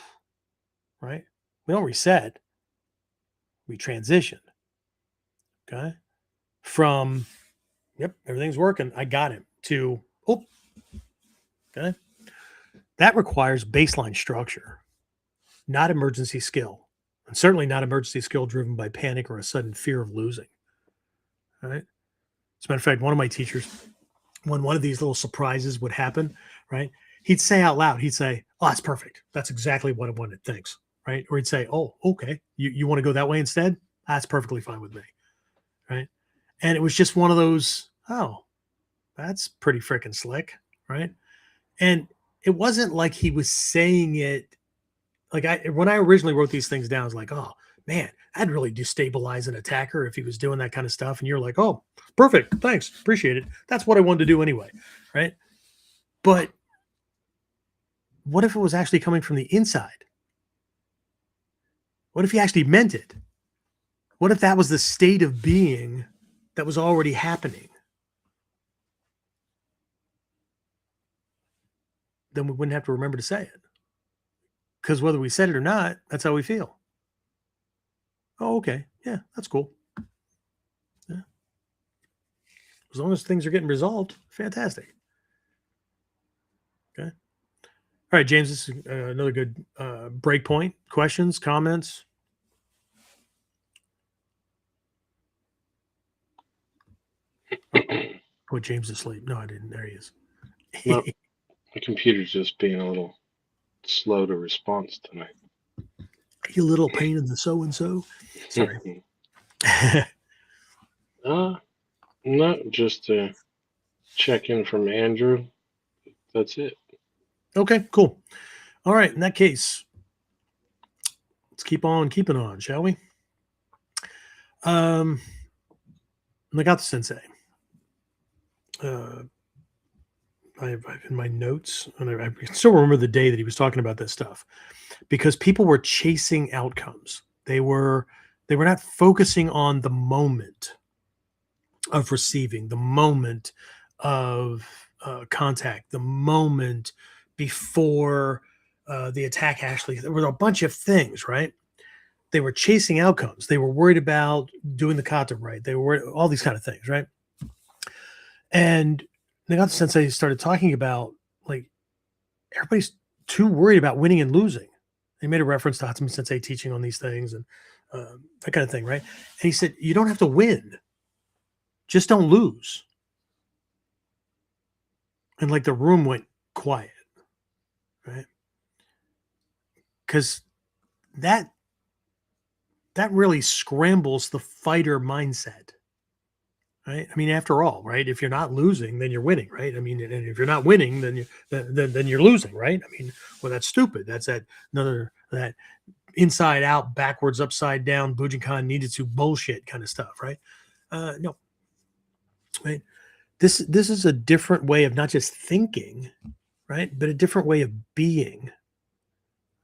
right? We don't reset, we transition. Okay. From, yep, everything's working, I got him, to, oh, okay. That requires baseline structure, not emergency skill. And certainly not emergency skill driven by panic or a sudden fear of losing. All right. As a matter of fact, one of my teachers, when one of these little surprises would happen, right, he'd say out loud, he'd say, "Oh, that's perfect. That's exactly what I wanted. Thanks." Right. Or he'd say, "Oh, okay. You want to go that way instead? That's perfectly fine with me." Right. And it was just one of those, oh, that's pretty freaking slick. Right. And it wasn't like he was saying it like when I originally wrote these things down, I was like, oh man, I'd really destabilize an attacker if he was doing that kind of stuff. And you're like, oh, perfect. Thanks. Appreciate it. That's what I wanted to do anyway. Right. But what if it was actually coming from the inside? What if he actually meant it? What if that was the state of being that was already happening? Then we wouldn't have to remember to say it. Because whether we said it or not, that's how we feel. Oh, okay. Yeah, that's cool. Yeah. As long as things are getting resolved, fantastic. Okay. All right, James, this is another good break point. Questions, comments? Oh, put James to sleep. No, I didn't. There he is. Well, the computer's just being a little slow to response tonight. You little pain in the so-and-so. Sorry. No, just to check in from Andrew. That's it. Okay, cool. All right, in that case, let's keep on keeping on, shall we? Nagata Sensei. I've in my notes, and I still remember the day that he was talking about this stuff because people were chasing outcomes. They were not focusing on the moment of receiving, the moment of contact, the moment before the attack actually. There were a bunch of things, right? They were chasing outcomes. They were worried about doing the kata right. They were all these kind of things, right? And Nagata Sensei started talking about like everybody's too worried about winning and losing. He made a reference to Hatsumi Sensei teaching on these things and that kind of thing, right? And he said, you don't have to win, just don't lose. And like the room went quiet, right? Because that really scrambles the fighter mindset, right? I mean, after all, right? If you're not losing, then you're winning, right? I mean, and if you're not winning, then you're losing, right? I mean, well, that's stupid. That's that inside out, backwards, upside down, Bujinkan needed to bullshit kind of stuff, right? No, right? This is a different way of not just thinking, right, but a different way of being,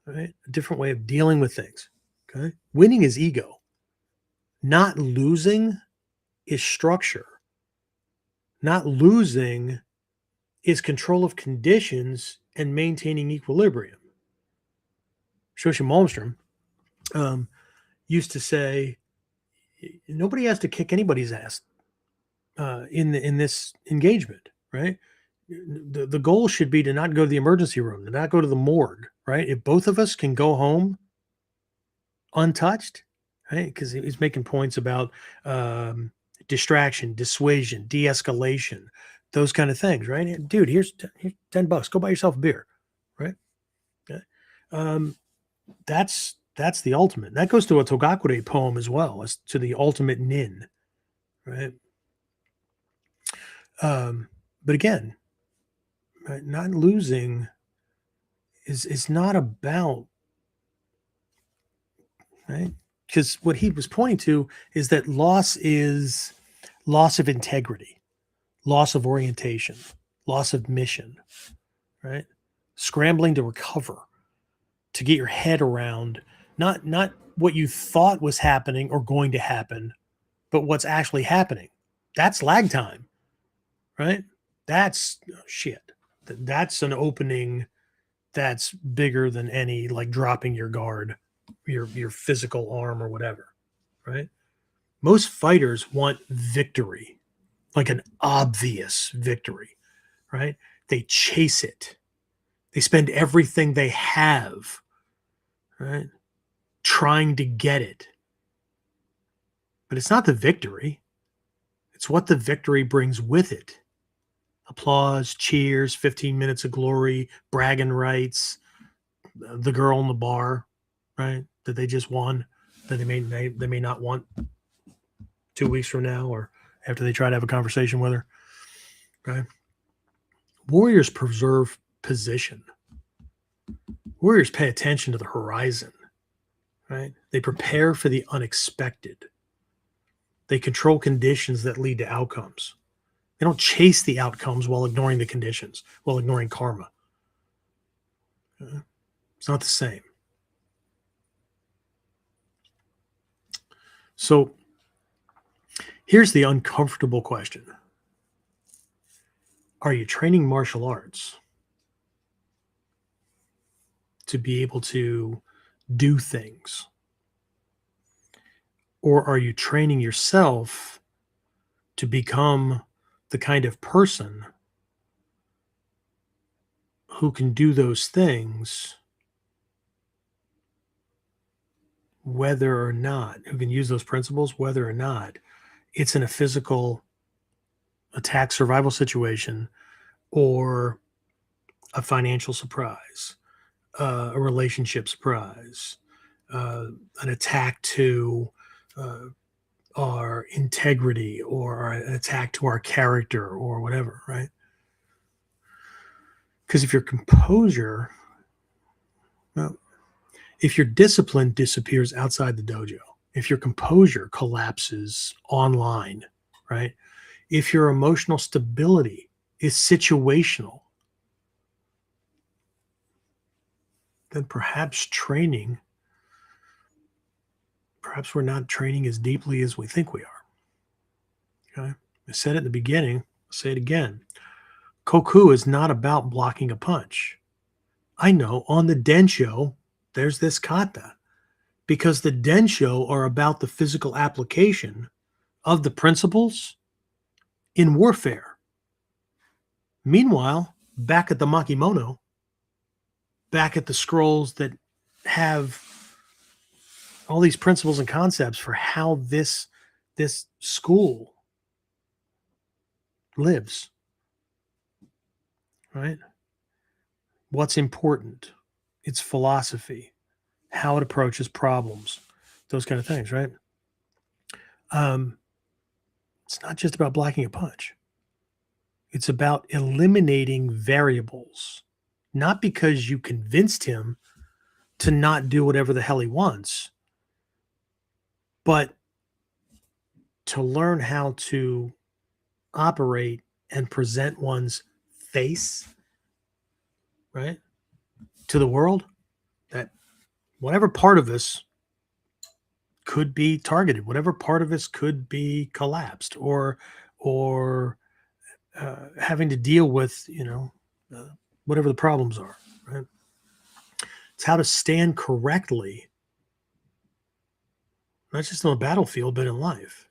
right? A different way of dealing with things. Okay, winning is ego. Not losing is structure. Not losing is control of conditions and maintaining equilibrium. Shosha Malmstrom used to say, nobody has to kick anybody's ass in this engagement, right? The goal should be to not go to the emergency room, to not go to the morgue, right? If both of us can go home untouched, right? Because he's making points about distraction, dissuasion, de-escalation, those kind of things, right? Dude, here's $10. Go buy yourself a beer, right? Okay. That's the ultimate. That goes to a Togakure poem as well, as to the ultimate nin, right? But again, right, not losing is not about, right? Because what he was pointing to is that loss is loss of integrity, loss of orientation, loss of mission, right? Scrambling to recover, to get your head around not what you thought was happening or going to happen, but what's actually happening. That's lag time, right? That's shit. That's an opening that's bigger than any, like, dropping your guard, your physical arm or whatever, right? Most fighters want victory, like an obvious victory, right? They chase it. They spend everything they have, right, trying to get it. But it's not the victory. It's what the victory brings with it. Applause, cheers, 15 minutes of glory, bragging rights, the girl in the bar, right, that they just won, that they may not want 2 weeks from now or after they try to have a conversation with her, right? Warriors preserve position. Warriors pay attention to the horizon, right? They prepare for the unexpected. They control conditions that lead to outcomes. They don't chase the outcomes while ignoring the conditions, while ignoring karma. It's not the same. So here's the uncomfortable question. Are you training martial arts to be able to do things? Or are you training yourself to become the kind of person who can do those things whether or not, who can use those principles whether or not it's in a physical attack survival situation or a financial surprise, a relationship surprise, an attack to our integrity or an attack to our character or whatever, right? Because if your composure, well, if your discipline disappears outside the dojo, if your composure collapses online, right? If your emotional stability is situational, then perhaps we're not training as deeply as we think we are. Okay. I said it in the beginning, I'll say it again. Koku is not about blocking a punch. I know on the Densho, there's this kata because the Densho are about the physical application of the principles in warfare. Meanwhile, back at the Makimono, back at the scrolls that have all these principles and concepts for how this school lives, right? What's important, its philosophy, how it approaches problems, those kind of things, right? It's not just about blocking a punch. It's about eliminating variables, not because you convinced him to not do whatever the hell he wants, but to learn how to operate and present one's face, right, to the world, that whatever part of us could be targeted, whatever part of us could be collapsed or having to deal with, whatever the problems are, right? It's how to stand correctly, not just on the battlefield, but in life.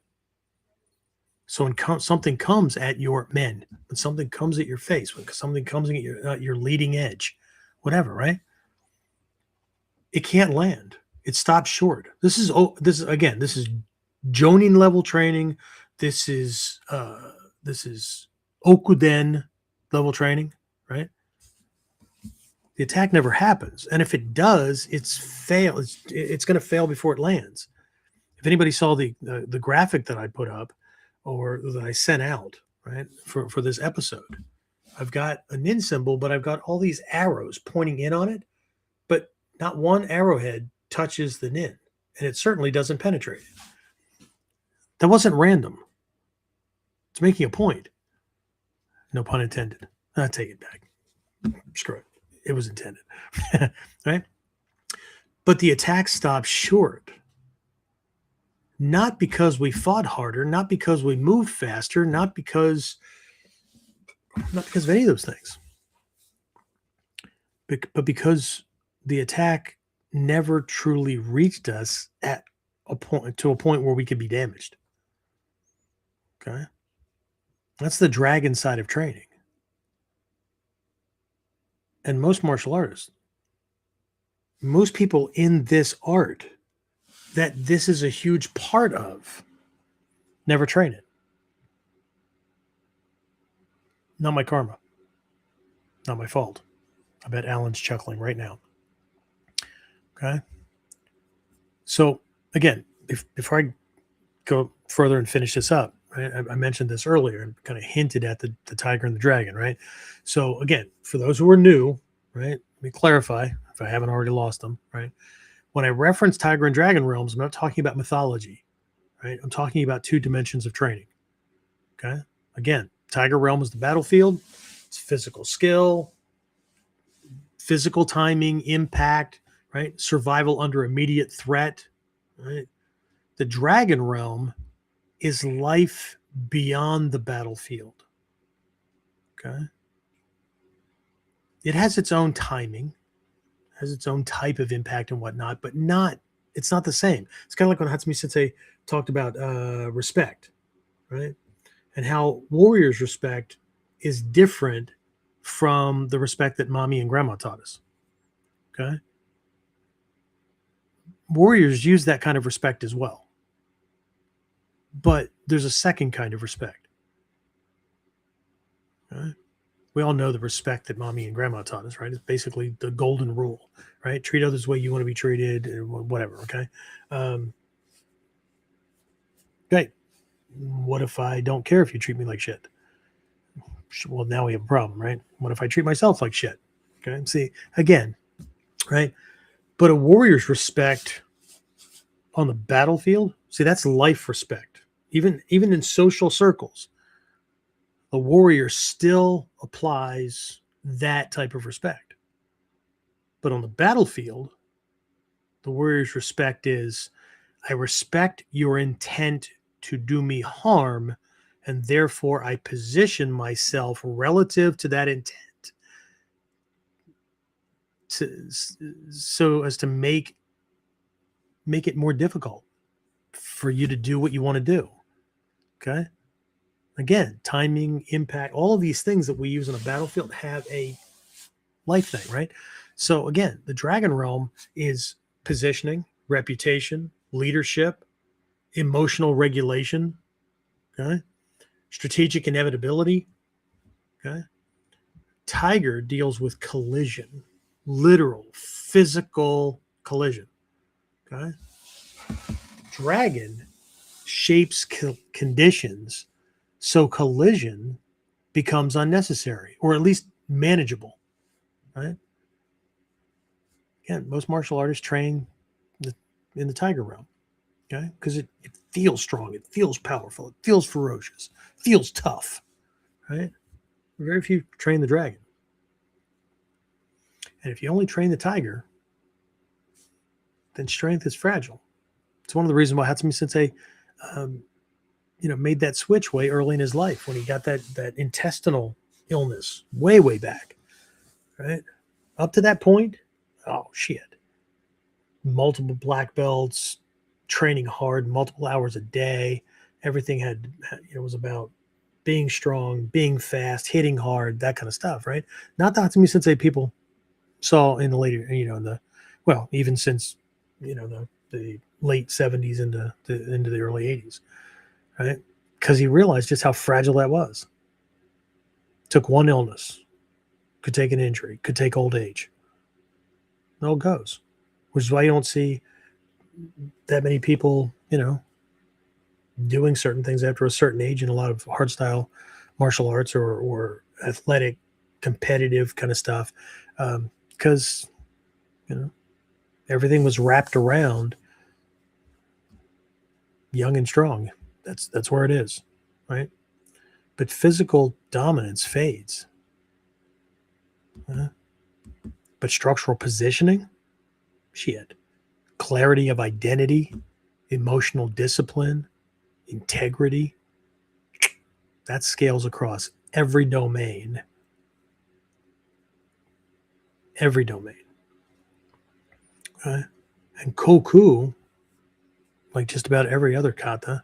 So when something comes at your men, when something comes at your face, when something comes at your leading edge, whatever, right? It can't land. It stops short. This is Jonin level training. This is Okuden level training, right? The attack never happens, and if it does, it's going to fail before it lands. If anybody saw the graphic that I put up or that I sent out, right, for this episode, I've got a nin symbol, but I've got all these arrows pointing in on it, but not one arrowhead touches the nin, and it certainly doesn't penetrate it. That wasn't random. It's making a point. No pun intended. I take it back. Screw it. It was intended. Right? But the attack stopped short. Not because we fought harder, not because we moved faster, not because of any of those things. But because the attack never truly reached us to a point where we could be damaged. Okay? That's the dragon side of training. And most martial artists, most people in this art that this is a huge part of, never train it. Not my karma. Not my fault. I bet Alan's chuckling right now. Okay? So, again, before I go further and finish this up, right, I mentioned this earlier and kind of hinted at the tiger and the dragon, right? So, again, for those who are new, right, let me clarify if I haven't already lost them, right? When I reference tiger and dragon realms, I'm not talking about mythology, right? I'm talking about two dimensions of training, okay? Again, tiger realm is the battlefield. It's physical skill, physical timing, impact, right? Survival under immediate threat, right? The dragon realm is life beyond the battlefield, okay? It has its own timing, has its own type of impact and whatnot, but it's not the same. It's kind of like when Hatsumi Sensei talked about respect, right? And how warriors' respect is different from the respect that mommy and grandma taught us, okay? Warriors use that kind of respect as well. But there's a second kind of respect, okay? We all know the respect that mommy and grandma taught us, right? It's basically the golden rule, right? Treat others the way you want to be treated, or whatever, okay? Okay. What if I don't care if you treat me like shit? Well, now we have a problem, right? What if I treat myself like shit? Okay. See, again, right? But a warrior's respect on the battlefield, see, that's life respect. Even in social circles, a warrior still applies that type of respect. But on the battlefield, the warrior's respect is, I respect your intent to do me harm, and therefore I position myself relative to that intent so as to make it more difficult for you to do what you want to do. Okay? Again, timing, impact, all of these things that we use on a battlefield have a life thing, right? So again, the dragon realm is positioning, reputation, leadership, emotional regulation, okay? Strategic inevitability, okay? Tiger deals with collision, literal, physical collision, okay? Dragon shapes conditions so collision becomes unnecessary, or at least manageable, right? Again, most martial artists train in the tiger realm, okay? Because it feels strong, it feels powerful, it feels ferocious, feels tough, right? Very few train the dragon. And if you only train the tiger, then strength is fragile. It's one of the reasons why Hatsumi Sensei, made that switch way early in his life when he got that intestinal illness way back, right? Up to that point, oh shit, multiple black belts, training hard, multiple hours a day. Everything was about being strong, being fast, hitting hard, that kind of stuff, right? Not the Hatsumi Sensei people saw in the later, even since, the late 70s into the early 80s, right? Because he realized just how fragile that was. Took one illness, could take an injury, could take old age. It all goes, which is why you don't see that many people, doing certain things after a certain age in a lot of hardstyle martial arts or athletic, competitive kind of stuff, because everything was wrapped around young and strong. That's where it is, right? But physical dominance fades. But structural positioning, shit. Clarity of identity, emotional discipline, integrity, that scales across every domain. Every domain. Right? And Koku, like just about every other kata,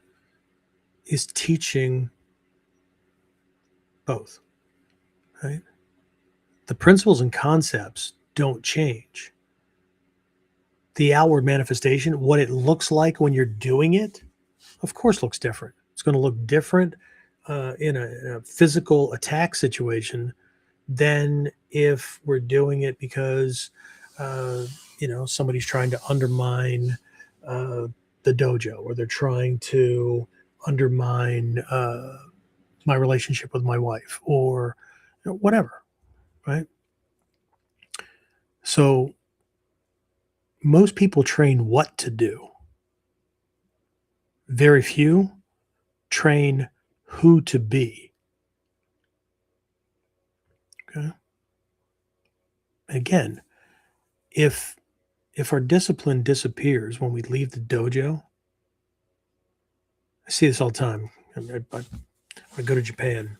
is teaching both. Right? The principles and concepts don't change. The outward manifestation, what it looks like when you're doing it, of course looks different. It's going to look different in a physical attack situation than if we're doing it because somebody's trying to undermine the dojo, or they're trying to undermine my relationship with my wife, or whatever, right? So most people train what to do. Very few train who to be. Okay. Again, if our discipline disappears when we leave the dojo, I see this all the time. I go to Japan.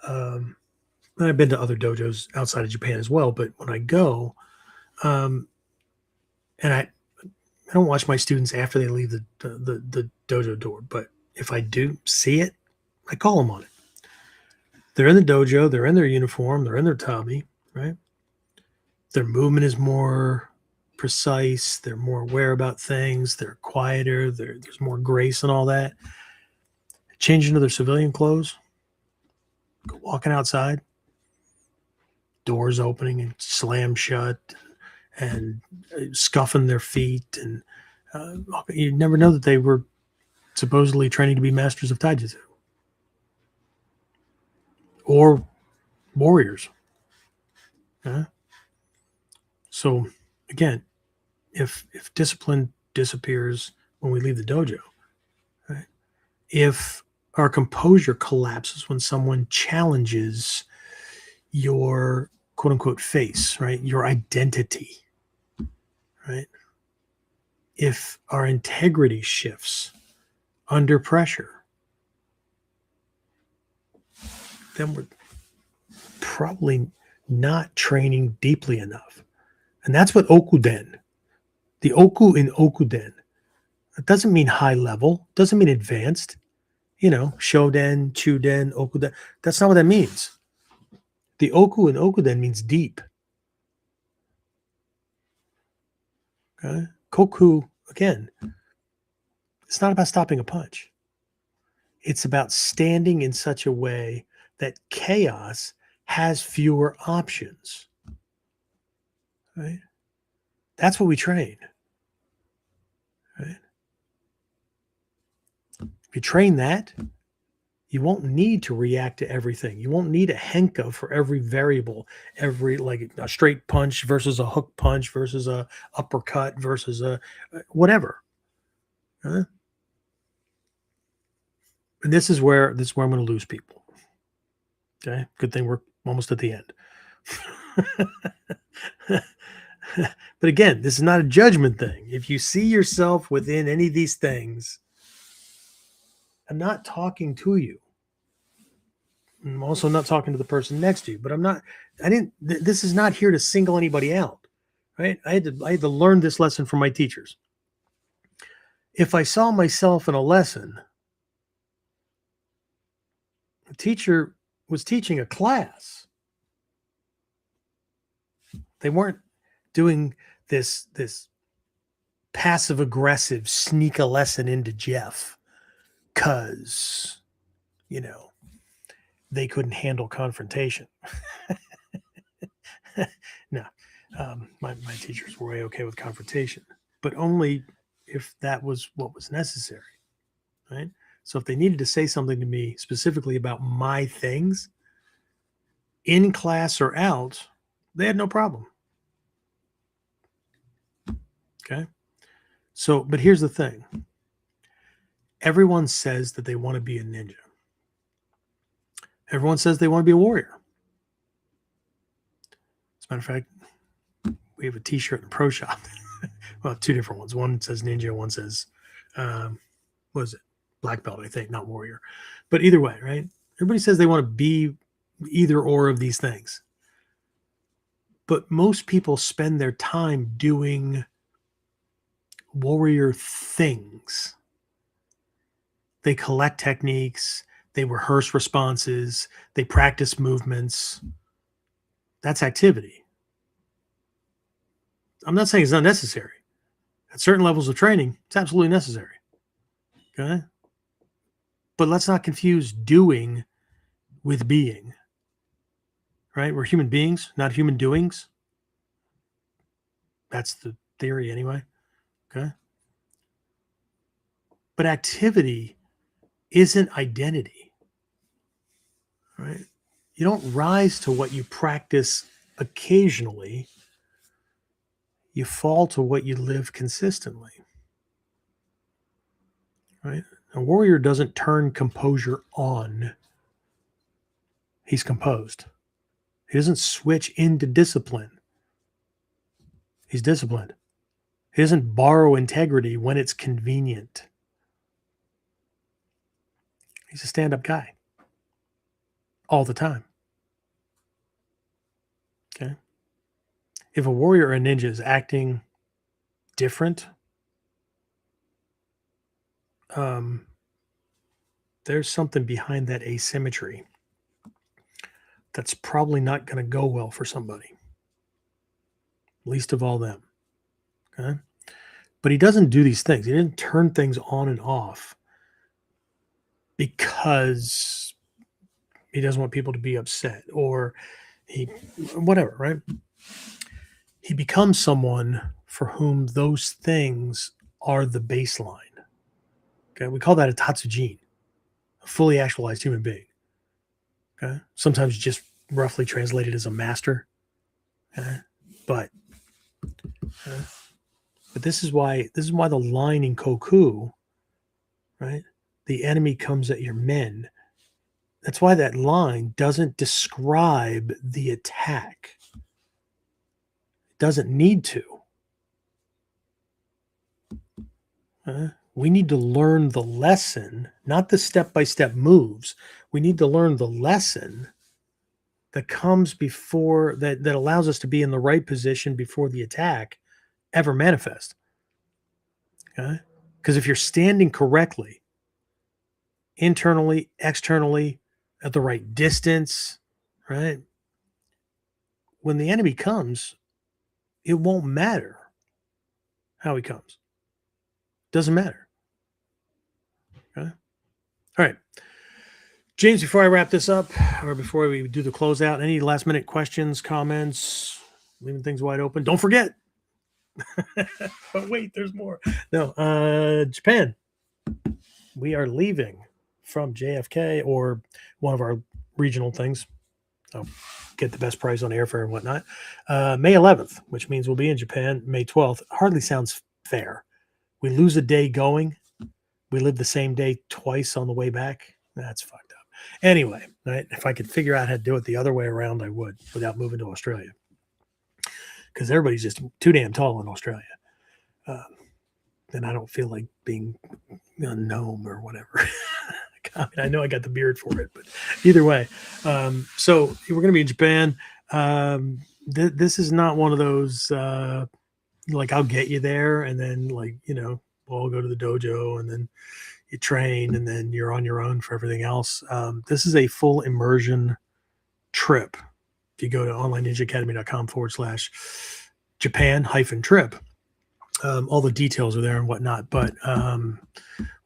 I've been to other dojos outside of Japan as well, but when I go, and I don't watch my students after they leave the dojo door, but if I do see it, I call them on it. They're in the dojo, they're in their uniform, they're in their tabi, right? Their movement is more precise, they're more aware about things, they're quieter, there's more grace and all that. Change into their civilian clothes, go walking outside, doors opening and slam shut, and scuffing their feet, and you never know that they were supposedly training to be masters of taijutsu or warriors. So again, if discipline disappears when we leave the dojo, right? If our composure collapses when someone challenges your quote unquote face, right? Your identity, right? If our integrity shifts under pressure, then we're probably not training deeply enough. And that's what okuden, the oku in okuden, it doesn't mean high level, doesn't mean advanced, shoden, chuden, okuden. That's not what that means. The oku in okuden means deep. Okay? Koku, again, it's not about stopping a punch. It's about standing in such a way that chaos has fewer options. Right? That's what we train. Right? If you train that, you won't need to react to everything. You won't need a henka for every variable, every like a straight punch versus a hook punch versus a uppercut versus a whatever. Huh? And this is where I'm going to lose people. Okay, good thing we're almost at the end. But again, this is not a judgment thing. If you see yourself within any of these things, I'm not talking to you. I'm also not talking to the person next to you, but this is not here to single anybody out, right? I had to learn this lesson from my teachers. If I saw myself in a lesson, the teacher was teaching a class. They weren't doing this passive aggressive sneak a lesson into Jeff because, they couldn't handle confrontation. No, my teachers were way okay with confrontation, but only if that was what was necessary, right? So if they needed to say something to me specifically about my things, in class or out, they had no problem. Okay. So, but here's the thing. Everyone says that they want to be a ninja. Everyone says they want to be a warrior. As a matter of fact, we have a t-shirt in the pro shop. Well, two different ones. One says ninja, one says, what is it? Black belt, I think, not warrior. But either way, right? Everybody says they want to be either or of these things. But most people spend their time doing warrior things. They collect techniques, they rehearse responses, they practice movements. That's activity. I'm not saying it's not necessary. At certain levels of training, it's absolutely necessary. Okay? But let's not confuse doing with being. Right? We're human beings, not human doings. That's the theory anyway. Okay? But activity isn't identity. Right? You don't rise to what you practice occasionally. You fall to what you live consistently. Right? A warrior doesn't turn composure on. He's composed. He doesn't switch into discipline. He's disciplined. He doesn't borrow integrity when it's convenient. He's a stand-up guy. All the time. Okay? If a warrior or a ninja is acting different, there's something behind that asymmetry that's probably not going to go well for somebody. Least of all them. Okay? But he doesn't do these things. He didn't turn things on and off because he doesn't want people to be upset or whatever, right? He becomes someone for whom those things are the baseline. Okay, we call that a tatsujin, a fully actualized human being. Okay, sometimes just roughly translated as a master. Okay? But this is why the line in Koku, right? The enemy comes at your men. That's why that line doesn't describe the attack. It doesn't need to. We need to learn the lesson, not the step-by-step moves. We need to learn the lesson that comes before that allows us to be in the right position before the attack ever manifests. Okay? Because if you're standing correctly, internally, externally, at the right distance, right? When the enemy comes, it won't matter how he comes. Doesn't matter. Okay? All right. James, before I wrap this up, or before we do the closeout, any last minute questions, comments, leaving things wide open? Don't forget. But wait, there's more. No, Japan. we are leaving from JFK or one of our regional things. So get the best price on airfare and whatnot. May 11th, which means we'll be in Japan May 12th. Hardly sounds fair. We lose a day going. We live the same day twice on the way back. That's fucked up. Anyway, right, if I could figure out how to do it the other way around, I would without moving to Australia. Because everybody's just too damn tall in Australia. And I don't feel like being a gnome or whatever. I mean, I know I got the beard for it, but either way. So we're going to be in Japan. This is not one of those, like, I'll get you there and then, like, we'll all go to the dojo and then you train and then you're on your own for everything else. This is a full immersion trip. If you go to onlineninjaacademy.com/Japan-trip, all the details are there and whatnot. But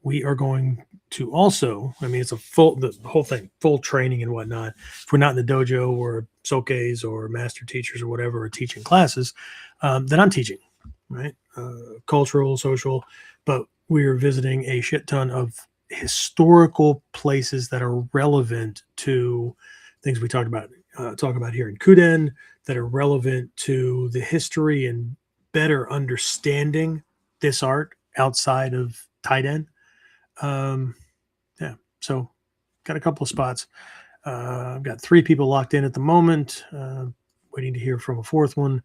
we are going to also, I mean, it's the whole thing, full training and whatnot. If we're not in the dojo or sokes or master teachers or whatever, or teaching classes, then I'm teaching, right? Cultural, social, but we are visiting a shit ton of historical places that are relevant to things we talk about here in Kuden, that are relevant to the history and better understanding this art outside of Taiden. So got a couple of spots. I've got 3 people locked in at the moment, waiting to hear from a 4th one.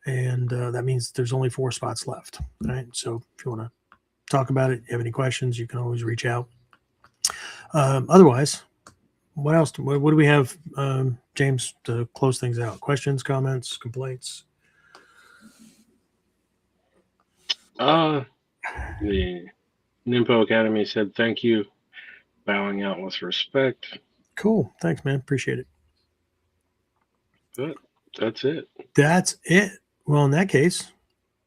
And that means there's only 4 spots left. Right. So if you want to talk about it, you have any questions, you can always reach out. Otherwise, what else? What do we have, James, to close things out? Questions, comments, complaints? The Ninpo Academy said thank you, bowing out with respect. Cool. Thanks, man. Appreciate it. But that's it. That's it. Well, in that case,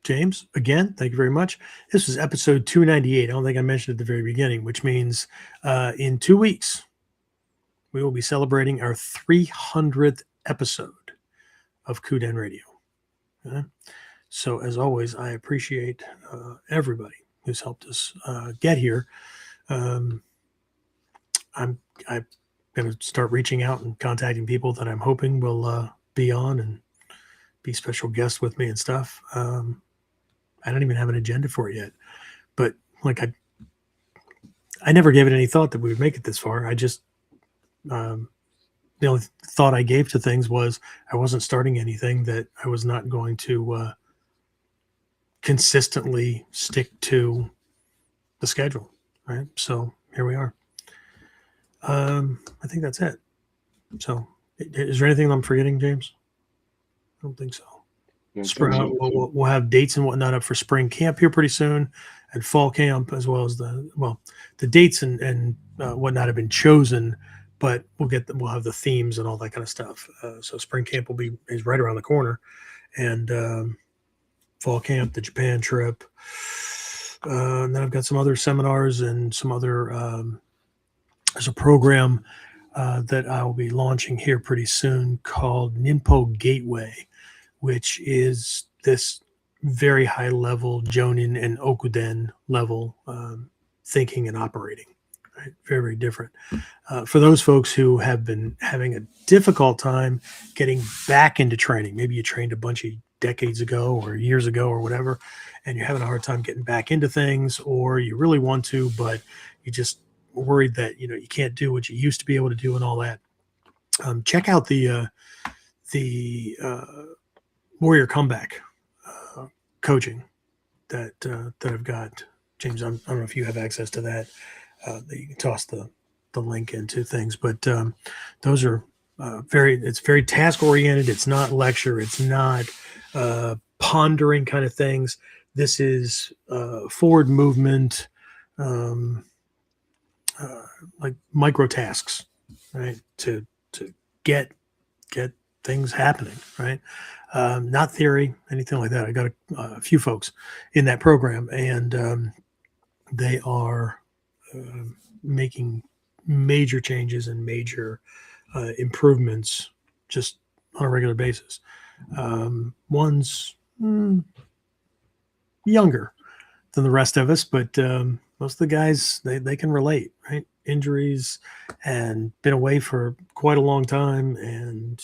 James, again, thank you very much. This was episode 298. I don't think I mentioned at the very beginning, which means in 2 weeks, we will be celebrating our 300th episode of KUDEN Radio. Okay? So, as always, I appreciate everybody who's helped us get here. I'm going to start reaching out and contacting people that I'm hoping will be on and be special guests with me and stuff. I don't even have an agenda for it yet, but like I never gave it any thought that we would make it this far. I just the only thought I gave to things was I wasn't starting anything that I was not going to consistently stick to the schedule. Right. So here we are. I think that's it. So is there anything I'm forgetting, James? I don't think so. We'll have dates and whatnot up for spring camp here pretty soon, and fall camp, as well as the dates and whatnot have been chosen, but we'll have the themes and all that kind of stuff. So spring camp is right around the corner, and fall camp, the Japan trip, and then I've got some other seminars and some other. There's a program that I will be launching here pretty soon called Ninpo Gateway, which is this very high level Jonin and Okuden level thinking and operating. Right? Very, very different. For those folks who have been having a difficult time getting back into training, maybe you trained a bunch of decades ago or years ago or whatever, and you're having a hard time getting back into things, or you really want to, but you just worried that you can't do what you used to be able to do and all that. Check out the Warrior Comeback coaching that I've got, James. I don't know if you have access to that. That you can toss the link into things, but those are it's very task oriented. It's not lecture. It's not pondering kind of things. This is forward movement, like micro tasks, right? To get things happening, right? Not theory, anything like that. I got a few folks in that program, and they are making major changes and major improvements just on a regular basis. One's younger than the rest of us, but most of the guys, they can relate, right? Injuries and been away for quite a long time, and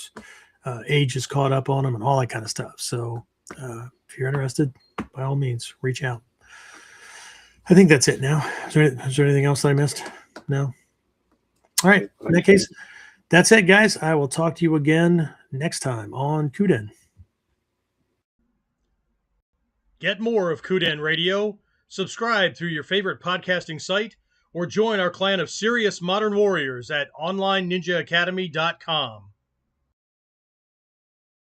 age has caught up on them and all that kind of stuff. So if you're interested, by all means, reach out. I think that's it now. Is there anything else that I missed? No? All right. In that case, that's it, guys. I will talk to you again next time on KUDEN. Get more of KUDEN Radio, subscribe through your favorite podcasting site, or join our clan of serious modern warriors at onlineninjaacademy.com.